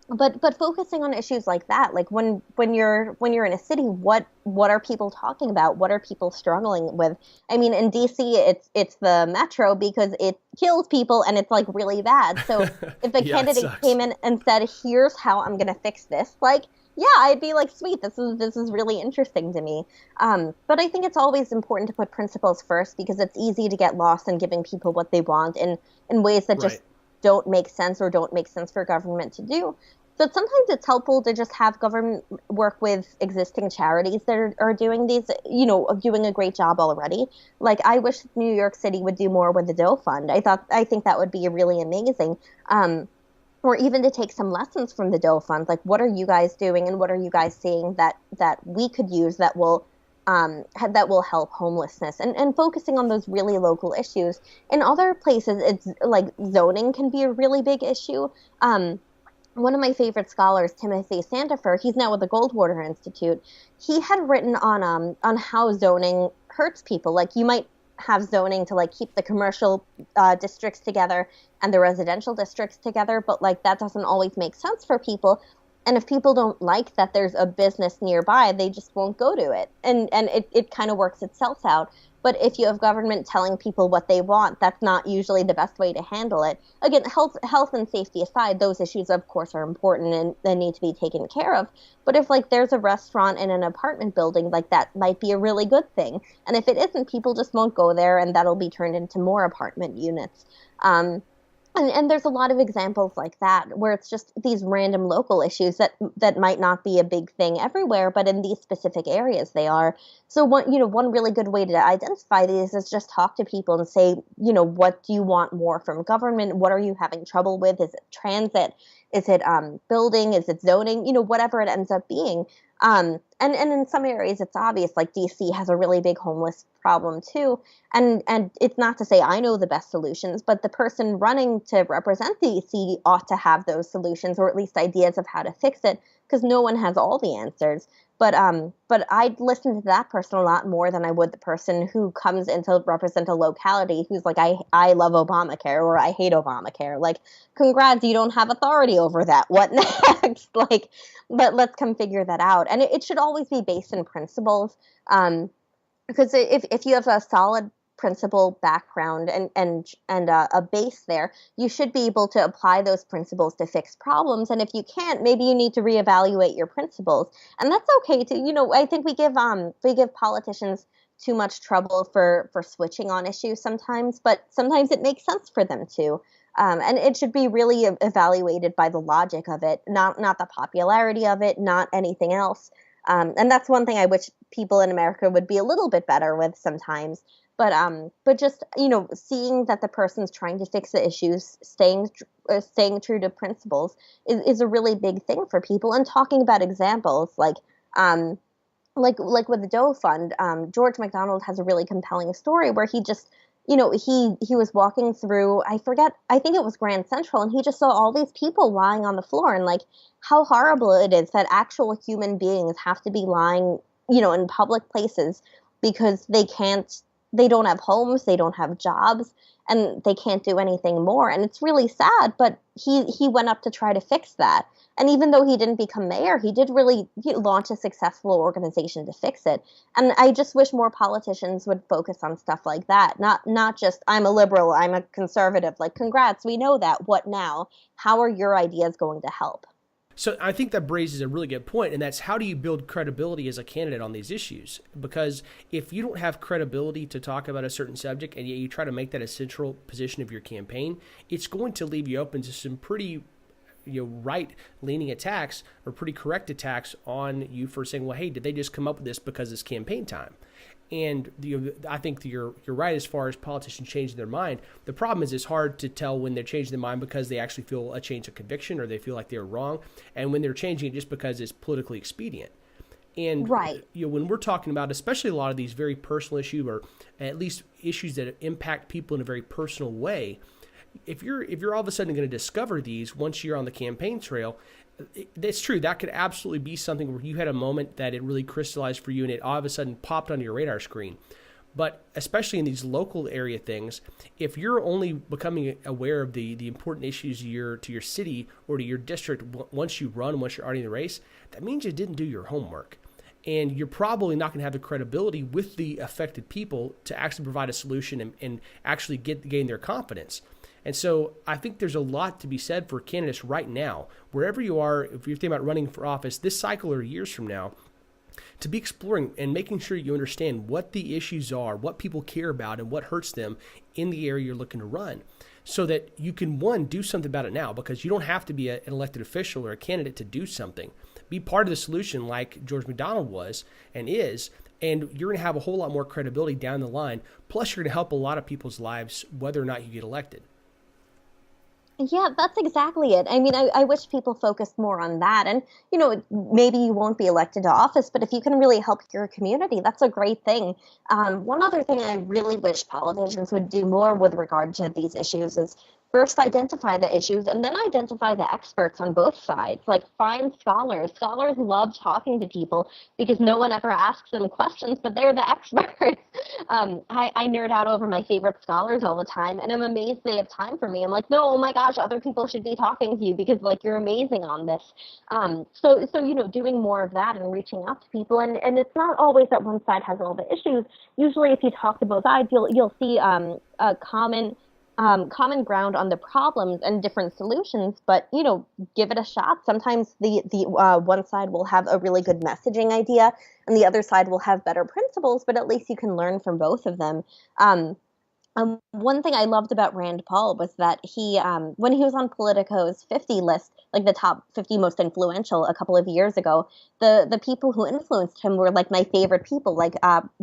But focusing on issues like that, like when you're in a city, what are people talking about? What are people struggling with? I mean, in DC, it's the metro because it kills people and it's like really bad. So if a Yeah, candidate came in and said, "Here's how I'm going to fix this," like, yeah, I'd be like, "Sweet, this is really interesting to me." But I think it's always important to put principles first, because it's easy to get lost in giving people what they want in ways that just Right. don't make sense or don't make sense for government to do. So sometimes it's helpful to just have government work with existing charities that are doing these, doing a great job already. Like I wish New York City would do more with the Doe Fund. I think that would be really amazing. Or even to take some lessons from the Doe Fund. Like, what are you guys doing, and what are you guys seeing that we could use that will help homelessness, and focusing on those really local issues. In other places, it's like zoning can be a really big issue. One of my favorite scholars, Timothy Sandifer, he's now with the Goldwater Institute. He had written on how zoning hurts people. Like you might have zoning to like keep the commercial districts together and the residential districts together, but like that doesn't always make sense for people. And if people don't like that there's a business nearby, they just won't go to it. And it kind of works itself out. But if you have government telling people what they want, that's not usually the best way to handle it. Again, health and safety aside, those issues, of course, are important and they need to be taken care of. But if, like, there's a restaurant in an apartment building, like, that might be a really good thing. And if it isn't, people just won't go there, and that'll be turned into more apartment units. And there's a lot of examples like that where it's just these random local issues that might not be a big thing everywhere, but in these specific areas they are. So one really good way to identify these is just talk to people and say, what do you want more from government? What are you having trouble with? Is it transit? Is it building? Is it zoning? Whatever it ends up being. And in some areas it's obvious, like DC has a really big homeless problem too. And it's not to say I know the best solutions, but the person running to represent DC ought to have those solutions, or at least ideas of how to fix it, because no one has all the answers. But I'd listen to that person a lot more than I would the person who comes in to represent a locality who's like, I love Obamacare, or I hate Obamacare. Like, congrats, you don't have authority over that. What next? Like, but let's come figure that out. And it should always be based in principles. Because if you have a solid principle background and a base there, you should be able to apply those principles to fix problems. And if you can't, maybe you need to reevaluate your principles, and that's okay too. I think we give politicians too much trouble for switching on issues sometimes, but sometimes it makes sense for them to. And it should be really evaluated by the logic of it, not the popularity of it, not anything else. And that's one thing I wish people in America would be a little bit better with sometimes. But just seeing that the person's trying to fix the issues, staying true to principles is a really big thing for people. And talking about examples like with the Doe Fund, George McDonald has a really compelling story where he just he was walking through, I think it was Grand Central, and he just saw all these people lying on the floor, and like how horrible it is that actual human beings have to be lying, in public places because they don't have homes, they don't have jobs, and they can't do anything more. And it's really sad, but he went up to try to fix that. And even though he didn't become mayor, he did really launch a successful organization to fix it. And I just wish more politicians would focus on stuff like that. Not just, I'm a liberal, I'm a conservative. Like, congrats, we know that. What now? How are your ideas going to help? So I think that raises a really good point, and that's how do you build credibility as a candidate on these issues? Because if you don't have credibility to talk about a certain subject and yet you try to make that a central position of your campaign, it's going to leave you open to some pretty right-leaning attacks or pretty correct attacks on you for saying, well, hey, did they just come up with this because it's campaign time? And I think you're right as far as politicians changing their mind. The problem is it's hard to tell when they're changing their mind because they actually feel a change of conviction or they feel like they're wrong, and when they're changing it just because it's politically expedient. And right. When we're talking about especially a lot of these very personal issues or at least issues that impact people in a very personal way, if you're all of a sudden going to discover these once you're on the campaign trail, it's true. That could absolutely be something where you had a moment that it really crystallized for you and it all of a sudden popped on your radar screen. But especially in these local area things, if you're only becoming aware of the important issues to your city or to your district once you run, once you're already in the race, that means you didn't do your homework. And you're probably not going to have the credibility with the affected people to actually provide a solution and actually gain their confidence. And so I think there's a lot to be said for candidates right now, wherever you are, if you're thinking about running for office this cycle or years from now, to be exploring and making sure you understand what the issues are, what people care about, and what hurts them in the area you're looking to run, so that you can, one, do something about it now, because you don't have to be an elected official or a candidate to do something. Be part of the solution like George McDonald was and is, and you're going to have a whole lot more credibility down the line. Plus, you're going to help a lot of people's lives, whether or not you get elected. Yeah, that's exactly it. I mean, I wish people focused more on that. And, maybe you won't be elected to office, but if you can really help your community, that's a great thing. One other thing I really wish politicians would do more with regard to these issues is first identify the issues and then identify the experts on both sides. Like find scholars. Scholars love talking to people because no one ever asks them questions, but they're the experts. I nerd out over my favorite scholars all the time, and I'm amazed they have time for me. I'm like, no, oh my gosh, other people should be talking to you because you're amazing on this. So doing more of that and reaching out to people, and it's not always that one side has all the issues. Usually, if you talk to both sides, you'll see a common ground on the problems and different solutions, but give it a shot. Sometimes the one side will have a really good messaging idea and the other side will have better principles, but at least you can learn from both of them. One thing I loved about Rand Paul was that he, when he was on Politico's 50 list, like the top 50 most influential a couple of years ago, the people who influenced him were my favorite people, like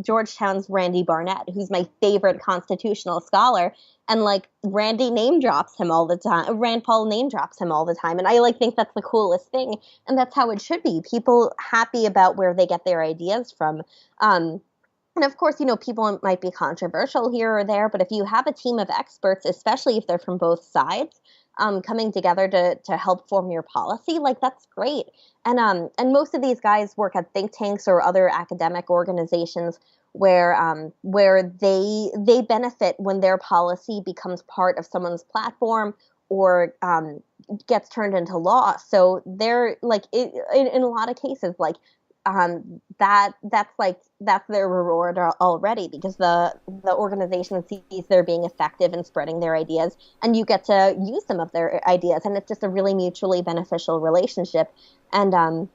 Georgetown's Randy Barnett, who's my favorite constitutional scholar. And Randy name drops him all the time. Rand Paul name drops him all the time. And I think that's the coolest thing. And that's how it should be. People happy about where they get their ideas from. And of course, people might be controversial here or there, but if you have a team of experts, especially if they're from both sides, coming together to help form your policy, that's great. And most of these guys work at think tanks or other academic organizations where they benefit when their policy becomes part of someone's platform or gets turned into law. So they're in a lot of cases, that's their reward already, because the organization sees they're being effective in spreading their ideas, and you get to use some of their ideas, and it's just a really mutually beneficial relationship. And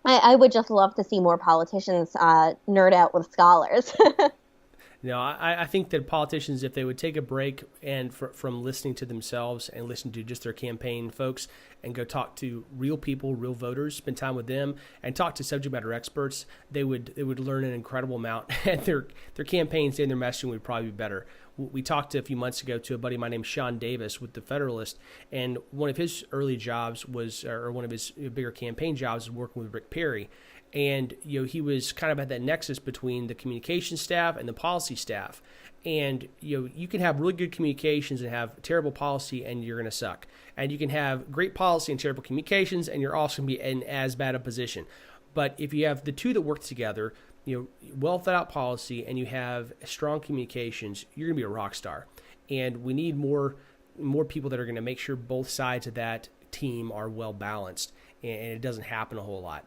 I would just love to see more politicians nerd out with scholars. I think that politicians, if they would take a break and from listening to themselves and listen to just their campaign folks and go talk to real people, real voters, spend time with them, and talk to subject matter experts, they would learn an incredible amount, and their campaigns and their messaging would probably be better. We talked a few months ago to a buddy of mine named Sean Davis with the Federalist, and one of his early jobs was, or one of his bigger campaign jobs, was working with Rick Perry. And he was kind of at that nexus between the communication staff and the policy staff. And you can have really good communications and have terrible policy, and you're going to suck. And you can have great policy and terrible communications, and you're also going to be in as bad a position. But if you have the two that work together, well thought out policy, and you have strong communications, you're going to be a rock star. And we need more people that are going to make sure both sides of that team are well balanced, and it doesn't happen a whole lot.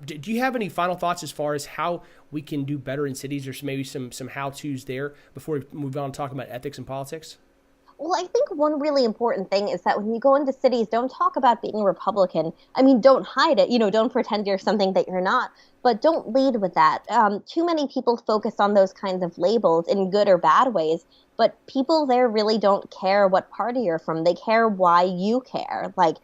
Do you have any final thoughts as far as how we can do better in cities? There's maybe some how-tos there before we move on to talk about ethics and politics. Well, I think one really important thing is that when you go into cities, don't talk about being Republican. I mean, don't hide it. Don't pretend you're something that you're not, but don't lead with that. Too many people focus on those kinds of labels in good or bad ways, but people there really don't care what party you're from. They care why you care. Like,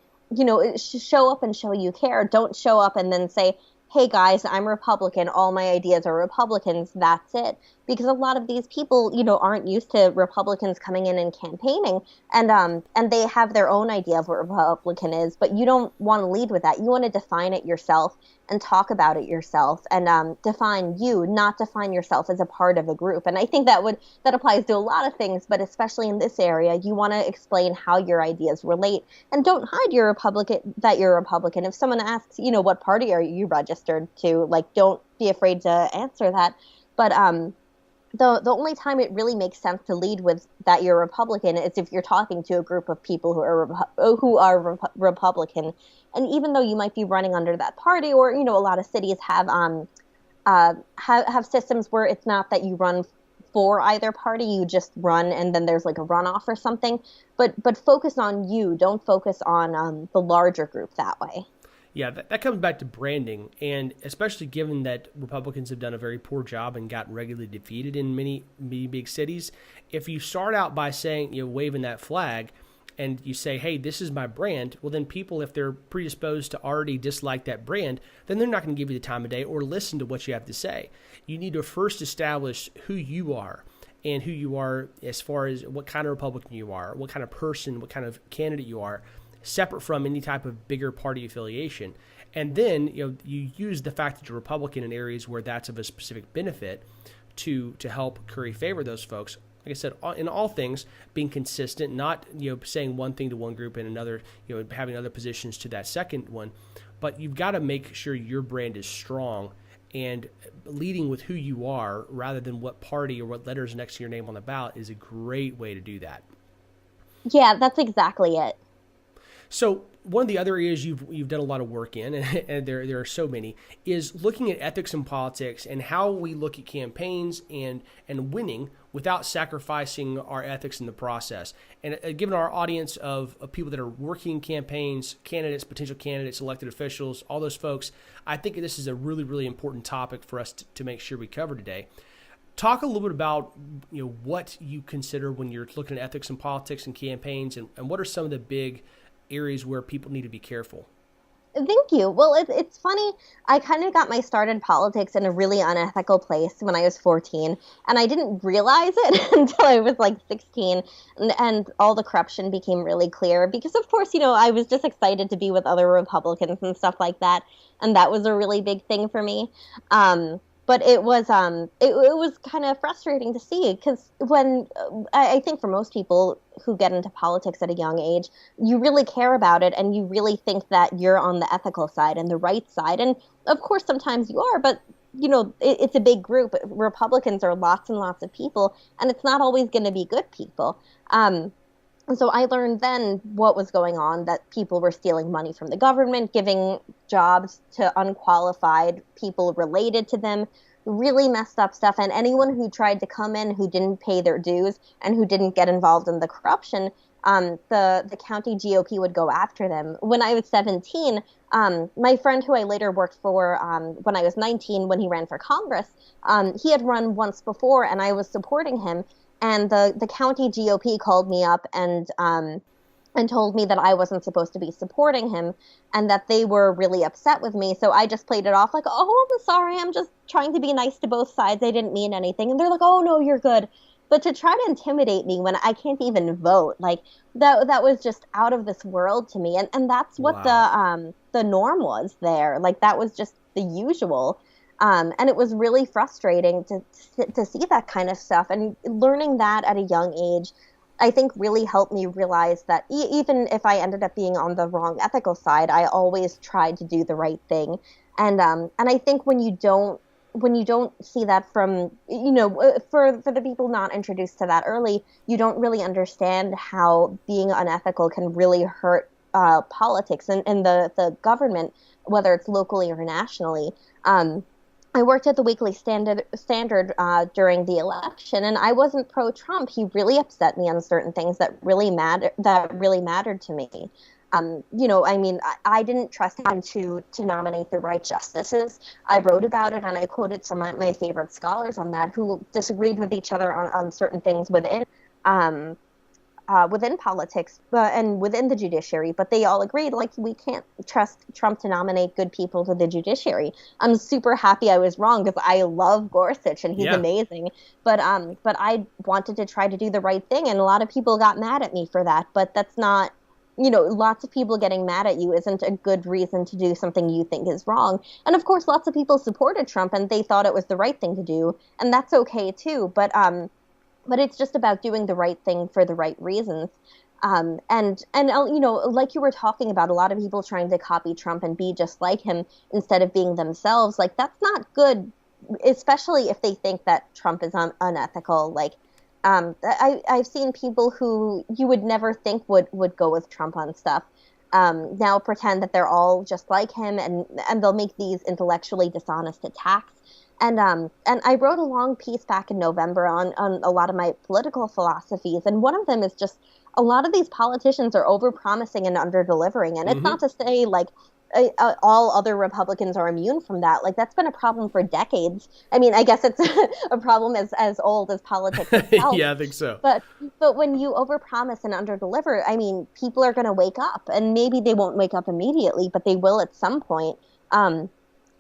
show up and show you care. Don't show up and then say, hey guys, I'm Republican. All my ideas are Republicans. That's it. Because a lot of these people, aren't used to Republicans coming in and campaigning, and they have their own idea of what Republican is. But you don't want to lead with that. You want to define it yourself and talk about it yourself, and define you, not define yourself as a part of a group. And I think that applies to a lot of things, but especially in this area, you want to explain how your ideas relate, and don't hide that you're a Republican. If someone asks, what party are you registered to, like, don't be afraid to answer that. But the only time it really makes sense to lead with that you're Republican is if you're talking to a group of people who are Republican. And even though you might be running under that party, or a lot of cities have systems where it's not that you run for either party, you just run and then there's like a runoff or something. But focus on you. Don't focus on the larger group that way. Yeah, that comes back to branding, and especially given that Republicans have done a very poor job and gotten regularly defeated in many big cities. If you start out by saying, waving that flag, and you say, hey, this is my brand, well, then people, if they're predisposed to already dislike that brand, then they're not going to give you the time of day or listen to what you have to say. You need to first establish who you are, and who you are as far as what kind of Republican you are, what kind of person, what kind of candidate you are, separate from any type of bigger party affiliation. And then you use the fact that you're Republican in areas where that's of a specific benefit to help curry favor those folks. Like I said, in all things, being consistent, not saying one thing to one group and another, having other positions to that second one. But you've got to make sure your brand is strong, and leading with who you are rather than what party or what letters next to your name on the ballot is a great way to do that. Yeah, that's exactly it. So one of the other areas you've done a lot of work in, and there are so many, is looking at ethics in politics and how we look at campaigns and winning without sacrificing our ethics in the process. And given our audience of people that are working campaigns, candidates, potential candidates, elected officials, all those folks, I think this is a really, really important topic for us to make sure we cover today. Talk a little bit about what you consider when you're looking at ethics in politics and campaigns, and what are some of the big areas where people need to be careful. Thank you. Well, it's funny. I kind of got my start in politics in a really unethical place when I was 14, and I didn't realize it until I was like 16, and all the corruption became really clear because, of course, I was just excited to be with other Republicans and stuff like that, and that was a really big thing for me. But it was kind of frustrating to see, because when I think for most people who get into politics at a young age, you really care about it and you really think that you're on the ethical side and the right side. And of course, sometimes you are, but it's a big group. Republicans are lots and lots of people, and it's not always going to be good people. And so I learned then what was going on, that people were stealing money from the government, giving jobs to unqualified people related to them, really messed up stuff. And anyone who tried to come in who didn't pay their dues and who didn't get involved in the corruption, the county GOP would go after them. When I was 17, my friend who I later worked for when I was 19, when he ran for Congress, he had run once before and I was supporting him. And the county GOP called me up and told me that I wasn't supposed to be supporting him and that they were really upset with me. So I just played it off like, oh, I'm sorry, I'm just trying to be nice to both sides. I didn't mean anything. And they're like, oh, no, you're good. But to try to intimidate me when I can't even vote, like that was just out of this world to me. And that's what wow. The norm was there. Like that was just the usual. And it was really frustrating to see that kind of stuff. And learning that at a young age, I think really helped me realize that even if I ended up being on the wrong ethical side, I always tried to do the right thing. And I think when you don't see that from, for the people not introduced to that early, you don't really understand how being unethical can really hurt politics and the government, whether it's locally or nationally. I worked at the Weekly Standard during the election, and I wasn't pro-Trump. He really upset me on certain things that really mattered to me. I mean, I didn't trust him to nominate the right justices. I wrote about it, and I quoted some of my favorite scholars on that who disagreed with each other on certain things within politics and within the judiciary, but they all agreed, like, we can't trust Trump to nominate good people to the judiciary. I'm super happy I was wrong because I love Gorsuch and he's amazing. But I wanted to try to do the right thing, and a lot of people got mad at me for that. But that's not, lots of people getting mad at you isn't a good reason to do something you think is wrong. And of course, lots of people supported Trump and they thought it was the right thing to do, and that's okay too. But it's just about doing the right thing for the right reasons. And like you were talking about, a lot of people trying to copy Trump and be just like him instead of being themselves. Like, that's not good, especially if they think that Trump is unethical. Like, I've seen people who you would never think would go with Trump on stuff. Now pretend that they're all just like him, and they'll make these intellectually dishonest attacks. And I wrote a long piece back in November on a lot of my political philosophies. And one of them is just a lot of these politicians are over-promising and under-delivering. And it's not to say, like, all other Republicans are immune from that. Like, that's been a problem for decades. I mean, I guess it's a problem as old as politics itself. Yeah, I think so. But when you overpromise and underdeliver, I mean, people are going to wake up. And maybe they won't wake up immediately, but they will at some point.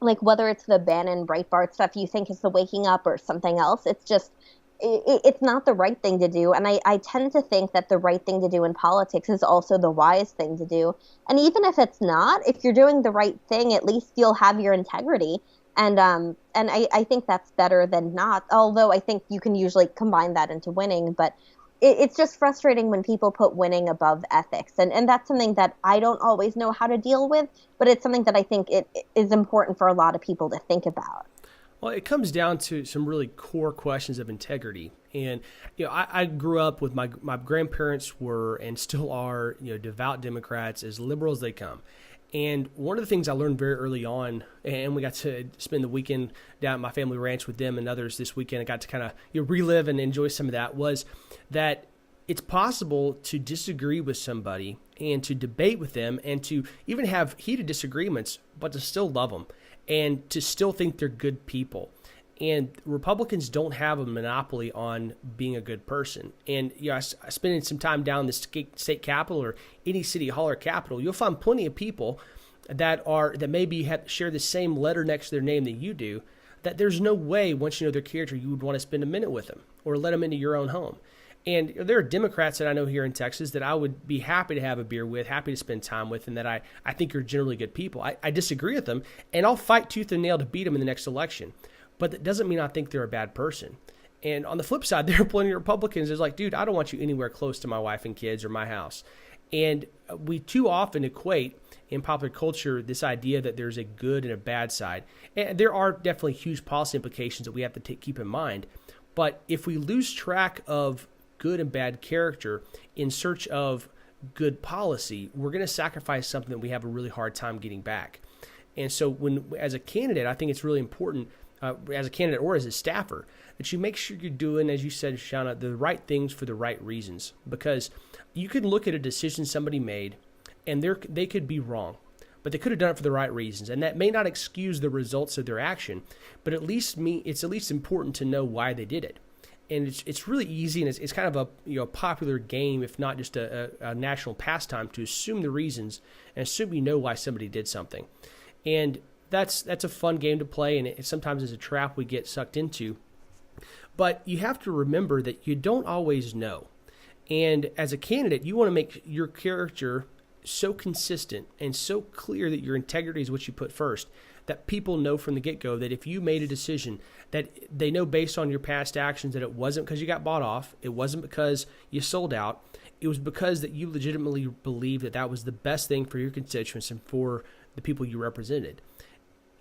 Like, whether it's the Bannon Breitbart stuff you think is the waking up or something else, it's just, it's not the right thing to do. And I tend to think that the right thing to do in politics is also the wise thing to do. And even if it's not, if you're doing the right thing, at least you'll have your integrity. And I think that's better than not, although I think you can usually combine that into winning. But it's just frustrating when people put winning above ethics. And that's something that I don't always know how to deal with, but it's something that I think it is important for a lot of people to think about. Well, it comes down to some really core questions of integrity. And, I grew up with my grandparents were and still are, devout Democrats, as liberal as they come. And one of the things I learned very early on, and we got to spend the weekend down at my family ranch with them and others this weekend, I got to kind of relive and enjoy some of that, was that it's possible to disagree with somebody and to debate with them and to even have heated disagreements, but to still love them and to still think they're good people. And Republicans don't have a monopoly on being a good person. And I spending some time down in the state capitol or any city hall or capitol, you'll find plenty of people that maybe share the same letter next to their name that you do, that there's no way, once you know their character, you would want to spend a minute with them or let them into your own home. And there are Democrats that I know here in Texas that I would be happy to have a beer with, happy to spend time with, and that I think are generally good people. I disagree with them, and I'll fight tooth and nail to beat them in the next election. But that doesn't mean I think they're a bad person. And on the flip side, there are plenty of Republicans that's like, dude, I don't want you anywhere close to my wife and kids or my house. And we too often equate in popular culture this idea that there's a good and a bad side. And there are definitely huge policy implications that we have to keep in mind. But if we lose track of good and bad character in search of good policy, we're going to sacrifice something that we have a really hard time getting back. And so as a candidate, I think it's really important, as a candidate or as a staffer, that you make sure you're doing, as you said, Shoshana, the right things for the right reasons. Because you could look at a decision somebody made and they could be wrong, but they could have done it for the right reasons. And that may not excuse the results of their action, but it's at least important to know why they did it. And it's really easy, and it's kind of a popular game, if not just a national pastime, to assume the reasons and assume you know why somebody did something. And that's a fun game to play, and it sometimes is a trap we get sucked into. But you have to remember that you don't always know. And as a candidate, you want to make your character so consistent and so clear that your integrity is what you put first, that people know from the get-go that if you made a decision, that they know based on your past actions that it wasn't because you got bought off, it wasn't because you sold out, it was because that you legitimately believed that was the best thing for your constituents and for the people you represented.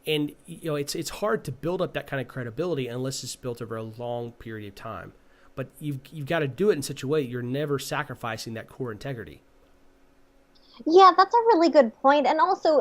And it's hard to build up that kind of credibility unless it's built over a long period of time. But you've got to do it in such a way that you're never sacrificing that core integrity. Yeah, that's a really good point. And also,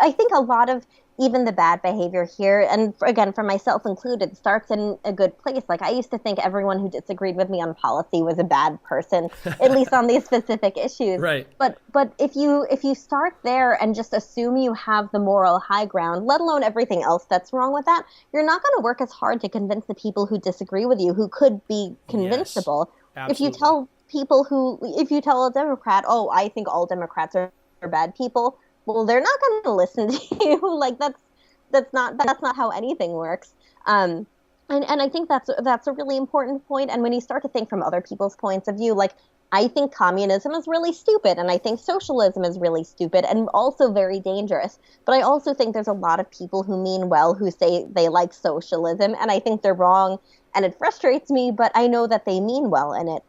I think a lot of even the bad behavior here, and again, for myself included, starts in a good place. Like, I used to think everyone who disagreed with me on policy was a bad person, at least on these specific issues. Right. But if you start there and just assume you have the moral high ground, let alone everything else that's wrong with that, you're not going to work as hard to convince the people who disagree with you, who could be convincible. Yes, if you tell a Democrat, oh, I think all Democrats are bad people, well, they're not going to listen to you. Like, that's not how anything works. And I think that's a really important point. And when you start to think from other people's points of view, like, I think communism is really stupid, and I think socialism is really stupid and also very dangerous. But I also think there's a lot of people who mean well who say they like socialism, and I think they're wrong, and it frustrates me, but I know that they mean well in it.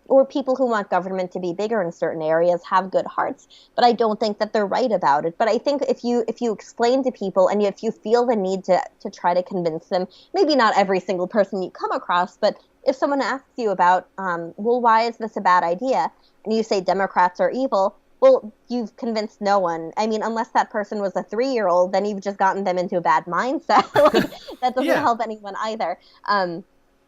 Or people who want government to be bigger in certain areas have good hearts, but I don't think that they're right about it. But I think if you explain to people, and if you feel the need to try to convince them, maybe not every single person you come across, but if someone asks you about, well, why is this a bad idea? And you say Democrats are evil, well, you've convinced no one. I mean, unless that person was a 3-year-old, then you've just gotten them into a bad mindset. Like, that doesn't help anyone either.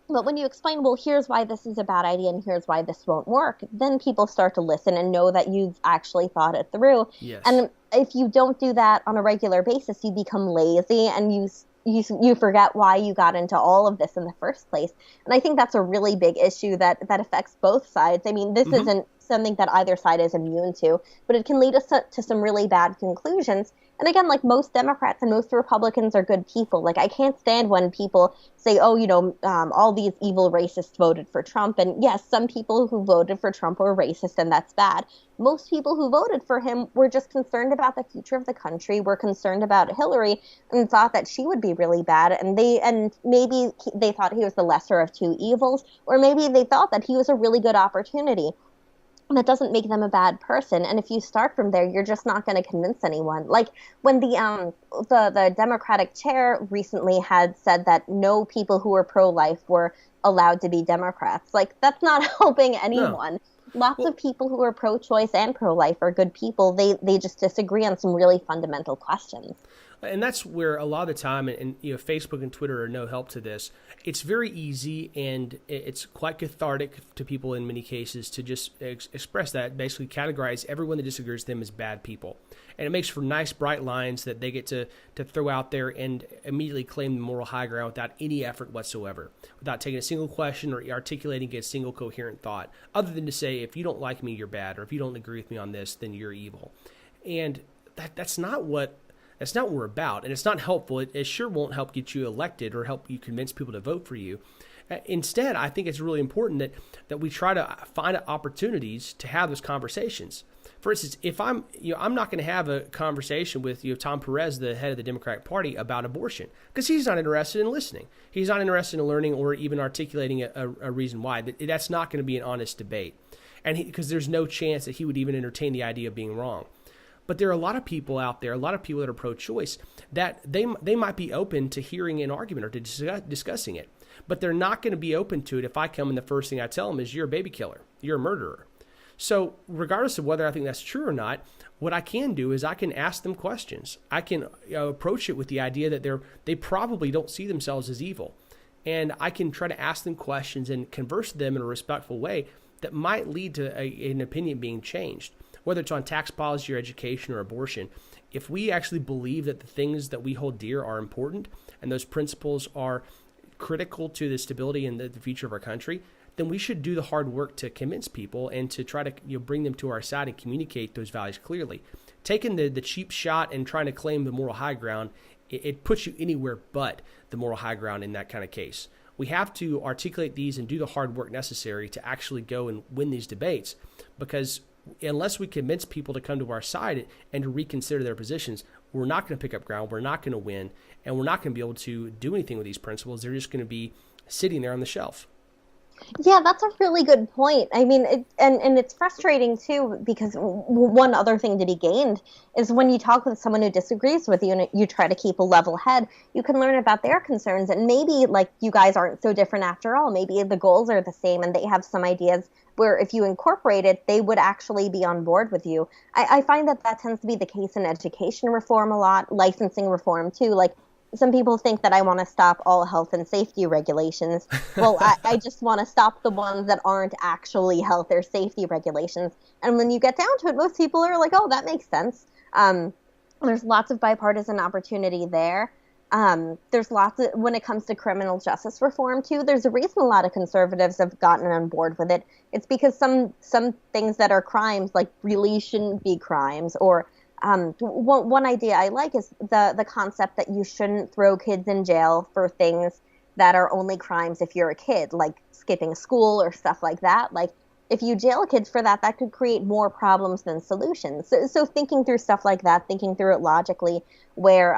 But when you explain, well, here's why this is a bad idea and here's why this won't work, then people start to listen and know that you've actually thought it through. Yes. And if you don't do that on a regular basis, you become lazy and you forget why you got into all of this in the first place. And I think that's a really big issue that affects both sides. I mean, this isn't something that either side is immune to, but it can lead us to some really bad conclusions. And again, like, most Democrats and most Republicans are good people. Like, I can't stand when people say, oh, all these evil racists voted for Trump. And yes, some people who voted for Trump were racist, and that's bad. Most people who voted for him were just concerned about the future of the country, were concerned about Hillary, and thought that she would be really bad. And maybe they thought he was the lesser of two evils, or maybe they thought that he was a really good opportunity. That doesn't make them a bad person. And if you start from there, you're just not going to convince anyone. Like, when the Democratic chair recently had said that no people who were pro-life were allowed to be Democrats. Like, that's not helping anyone. No. Lots of people who are pro-choice and pro-life are good people. They just disagree on some really fundamental questions. And that's where a lot of the time, and Facebook and Twitter are no help to this. It's very easy, and it's quite cathartic to people in many cases to just express that, basically categorize everyone that disagrees with them as bad people. And it makes for nice, bright lines that they get to throw out there and immediately claim the moral high ground without any effort whatsoever, without taking a single question or articulating a single coherent thought, other than to say, if you don't like me, you're bad, or if you don't agree with me on this, then you're evil. And that's not what we're about, and it's not helpful. It sure won't help get you elected or help you convince people to vote for you. Instead, I think it's really important that we try to find opportunities to have those conversations. For instance, if I'm not going to have a conversation with Tom Perez, the head of the Democratic Party, about abortion, because he's not interested in listening. He's not interested in learning or even articulating a reason why. That's not going to be an honest debate, and because there's no chance that he would even entertain the idea of being wrong. But there are a lot of people out there, a lot of people that are pro-choice, that they might be open to hearing an argument or to discussing it. But they're not going to be open to it if I come and the first thing I tell them is, you're a baby killer, you're a murderer. So regardless of whether I think that's true or not, what I can do is I can ask them questions. I can approach it with the idea that they probably don't see themselves as evil. And I can try to ask them questions and converse with them in a respectful way that might lead to an opinion being changed. Whether it's on tax policy or education or abortion, if we actually believe that the things that we hold dear are important and those principles are critical to the stability and the future of our country, then we should do the hard work to convince people and to try to bring them to our side and communicate those values clearly. Taking the cheap shot and trying to claim the moral high ground, it puts you anywhere but the moral high ground in that kind of case. We have to articulate these and do the hard work necessary to actually go and win these debates, because unless we convince people to come to our side and to reconsider their positions, we're not going to pick up ground, we're not going to win, and we're not going to be able to do anything with these principles. They're just going to be sitting there on the shelf. Yeah, that's a really good point. I mean, and it's frustrating too, because one other thing to be gained is when you talk with someone who disagrees with you and you try to keep a level head, you can learn about their concerns, and maybe like you guys aren't so different after all. Maybe the goals are the same and they have some ideas where if you incorporate it, they would actually be on board with you. I find that tends to be the case in education reform a lot, licensing reform too. Like, some people think that I want to stop all health and safety regulations. Well, I just want to stop the ones that aren't actually health or safety regulations. And when you get down to it, most people are like, oh, that makes sense. There's lots of bipartisan opportunity there. There's lots of, when it comes to criminal justice reform too, there's a reason a lot of conservatives have gotten on board with it. It's because some things that are crimes like really shouldn't be crimes, or one idea I like is the concept that you shouldn't throw kids in jail for things that are only crimes if you're a kid, like skipping school or stuff like that. Like, if you jail kids for that, that could create more problems than solutions. So thinking through stuff like that, thinking through it logically, where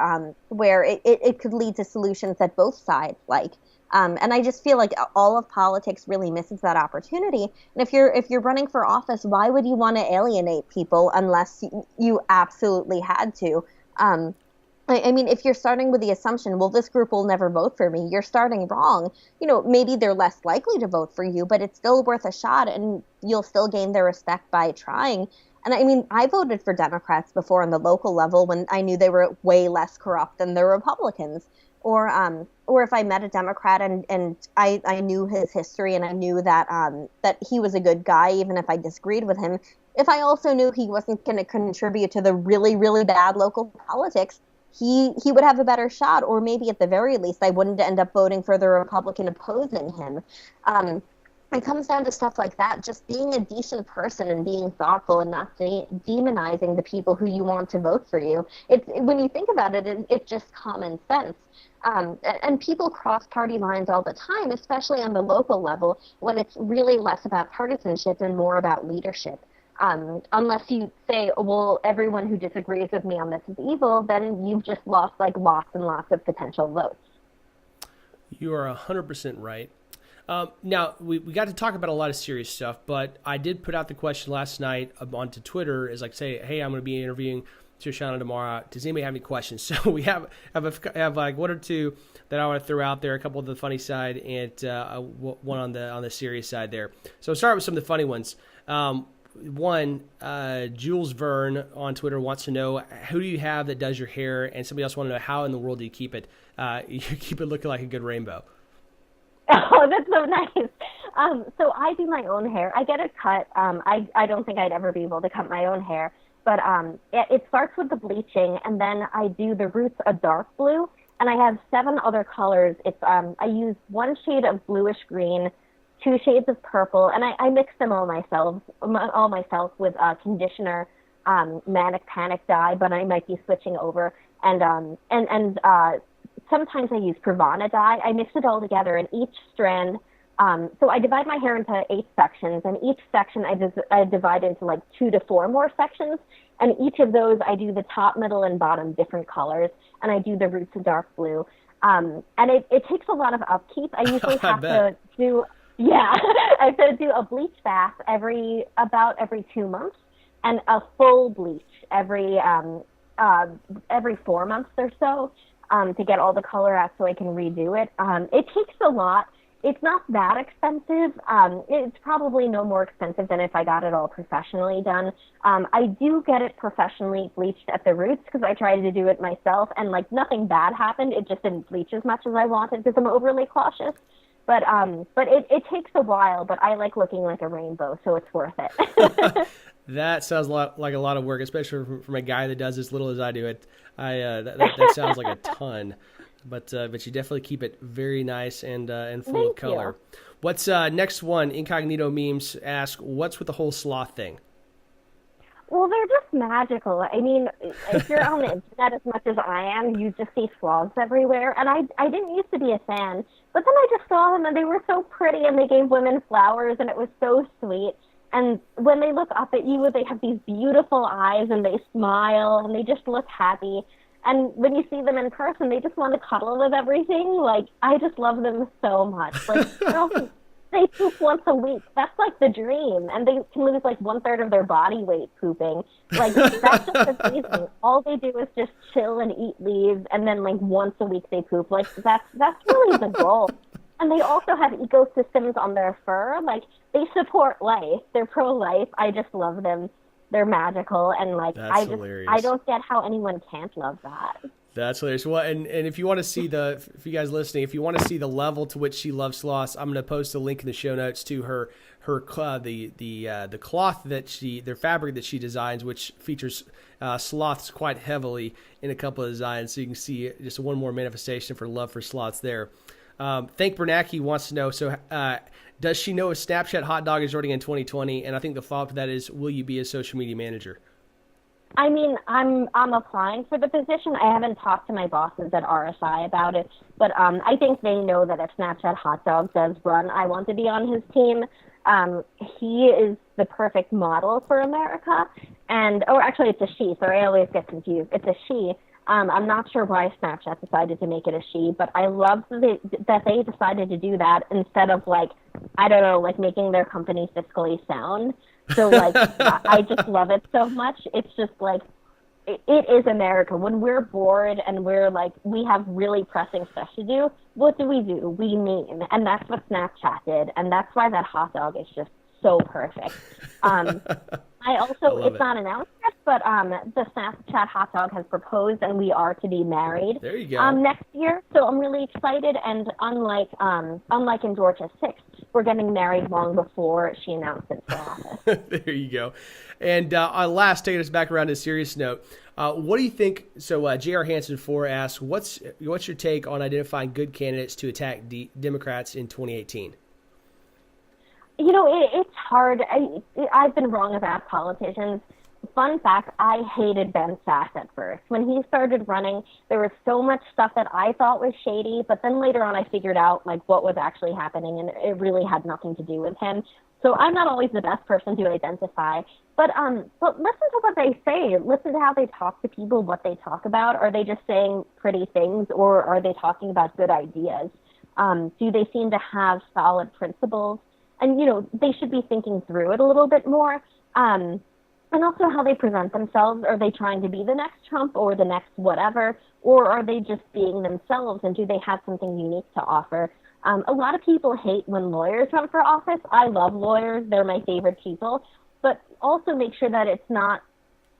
it could lead to solutions that both sides like. And I just feel like all of politics really misses that opportunity. And if you're running for office, why would you want to alienate people unless you absolutely had to? I mean, if you're starting with the assumption, well, this group will never vote for me, you're starting wrong. Maybe they're less likely to vote for you, but it's still worth a shot, and you'll still gain their respect by trying. And I mean, I voted for Democrats before on the local level when I knew they were way less corrupt than the Republicans. Or if I met a Democrat and I knew his history and I knew that he was a good guy, even if I disagreed with him. If I also knew he wasn't going to contribute to the really, really bad local politics, he would have a better shot, or maybe at the very least I wouldn't end up voting for the Republican opposing him. It comes down to stuff like that, just being a decent person and being thoughtful and not demonizing the people who you want to vote for you. When you think about it, it's just common sense. And people cross party lines all the time, especially on the local level, when it's really less about partisanship and more about leadership. Unless you say, well, everyone who disagrees with me on this is evil, then you've just lost lots and lots of potential votes. You are 100% right. Now, we got to talk about a lot of serious stuff, but I did put out the question last night onto Twitter, is like, say, hey, I'm going to be interviewing Shoshana tomorrow. Does anybody have any questions? So we have like one or two that I want to throw out there, a couple of the funny side and one on the serious side there. So I'll start with some of the funny ones. One, Jules Verne on Twitter wants to know, who do you have that does your hair? And somebody else want to know, how in the world do you keep it? You keep it looking like a good rainbow. Oh, that's so nice. So I do my own hair. I get it cut. I don't think I'd ever be able to cut my own hair. But it starts with the bleaching, and then I do the roots a dark blue, and I have 7 other colors. It's I use 1 shade of bluish green, 2 shades of purple, and I mix them all myself with conditioner, Manic Panic dye, but I might be switching over, and sometimes I use Pravana dye. I mix it all together, and each strand. So I divide my hair into 8 sections, and each section I divide into 2 to 4 more sections, and each of those I do the top, middle, and bottom different colors, and I do the roots of dark blue. And it takes a lot of upkeep. I usually have to do, I have to do a bleach bath about every 2 months, and a full bleach every 4 months or so, to get all the color out so I can redo it. It takes a lot. It's not that expensive. It's probably no more expensive than if I got it all professionally done. I do get it professionally bleached at the roots because I tried to do it myself, and nothing bad happened. It just didn't bleach as much as I wanted because I'm overly cautious. But it takes a while, but I like looking like a rainbow, so it's worth it. That sounds like a lot of work, especially from a guy that does as little as I do. That sounds like a ton. But you definitely keep it very nice and full of color. You. What's next one? Incognito Memes ask, what's with the whole sloth thing? Well, they're just magical. I mean, if you're on the internet as much as I am, you just see sloths everywhere. And I didn't used to be a fan, but then I just saw them and they were so pretty and they gave women flowers and it was so sweet. And when they look up at you, they have these beautiful eyes and they smile and they just look happy. And when you see them in person, they just want to cuddle with everything. I just love them so much. They poop once a week. That's like the dream. And they can lose like 1/3 of their body weight pooping. Like, that's just amazing. All they do is just chill and eat leaves, and then like once a week they poop. Like, that's really the goal. And they also have ecosystems on their fur. Like, they support life. They're pro-life. I just love them. They're magical. And like, hilarious. I don't get how anyone can't love that. That's hilarious. Well, and if you want to see if you guys listening, if you want to see the level to which she loves sloths, I'm going to post a link in the show notes to the cloth their fabric that she designs, which features sloths quite heavily in a couple of designs. So you can see just one more manifestation for love for sloths there. Thank Bernanke wants to know, so does she know if Snapchat Hot Dog is starting in 2020? And I think the follow-up to that is, will you be a social media manager? I mean, I'm applying for the position. I haven't talked to my bosses at RSI about it, but I think they know that if Snapchat Hot Dog does run, I want to be on his team. He is the perfect model for America, actually it's a she, sorry, I always get confused. It's a she. I'm not sure why Snapchat decided to make it a she, but I love that they decided to do that instead of like, I don't know, like making their company fiscally sound. So like, I just love it so much. It's just like, it is America. When we're bored and we're like, we have really pressing stuff to do, what do? We meme. And that's what Snapchat did. And that's why that hot dog is just so perfect. It's not announced yet, but the Snapchat hot dog has proposed and we are to be married. There you go. Next year. So I'm really excited. And unlike in Georgia 6, we're getting married long before she announced it for office. There you go. And last, taking us back around to a serious note, what do you think? So J.R. Hansen 4 asks, what's your take on identifying good candidates to attack Democrats in 2018? You know, it's hard. I've been wrong about politicians. Fun fact, I hated Ben Sasse at first. When he started running, there was so much stuff that I thought was shady, but then later on I figured out like what was actually happening, and it really had nothing to do with him. So I'm not always the best person to identify. But listen to what they say. Listen to how they talk to people, what they talk about. Are they just saying pretty things, or are they talking about good ideas? Do they seem to have solid principles? And, you know, they should be thinking through it a little bit more. And also how they present themselves. Are they trying to be the next Trump or the next whatever? Or are they just being themselves? And do they have something unique to offer? A lot of people hate when lawyers run for office. I love lawyers. They're my favorite people. But also make sure that it's not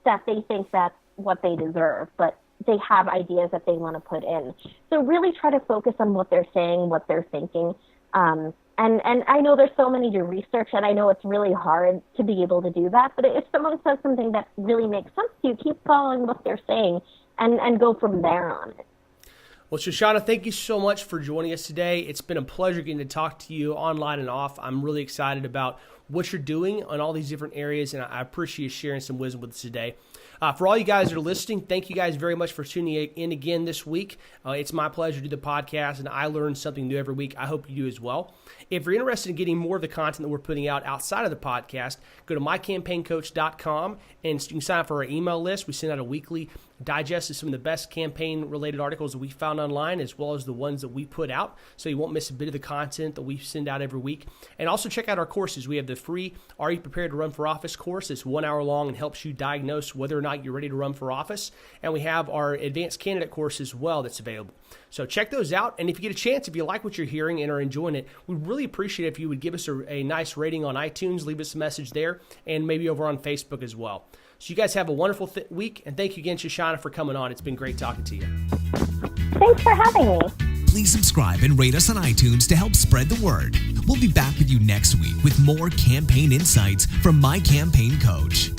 that they think that's what they deserve, but they have ideas that they want to put in. So really try to focus on what they're saying, what they're thinking. And I know there's so many to research, and I know it's really hard to be able to do that. But if someone says something that really makes sense to you, keep following what they're saying and go from there on it. Well, Shoshana, thank you so much for joining us today. It's been a pleasure getting to talk to you online and off. I'm really excited about what you're doing on all these different areas, and I appreciate you sharing some wisdom with us today. For all you guys that are listening, thank you guys very much for tuning in again this week. It's my pleasure to do the podcast, and I learn something new every week. I hope you do as well. If you're interested in getting more of the content that we're putting out outside of the podcast, go to mycampaigncoach.com, and you can sign up for our email list. We send out a weekly digest of some of the best campaign-related articles that we found online, as well as the ones that we put out, so you won't miss a bit of the content that we send out every week. And also check out our courses. We have the free Are You Prepared to Run for Office course. It's 1 hour long and helps you diagnose whether or not you're ready to run for office. And we have our advanced candidate course as well that's available. So check those out. And if you get a chance, if you like what you're hearing and are enjoying it, we'd really appreciate it if you would give us a nice rating on iTunes, leave us a message there, and maybe over on Facebook as well. So you guys have a wonderful week, and thank you again, Shoshana, for coming on. It's been great talking to you. Thanks for having me. Please subscribe and rate us on iTunes to help spread the word. We'll be back with you next week with more campaign insights from My Campaign Coach.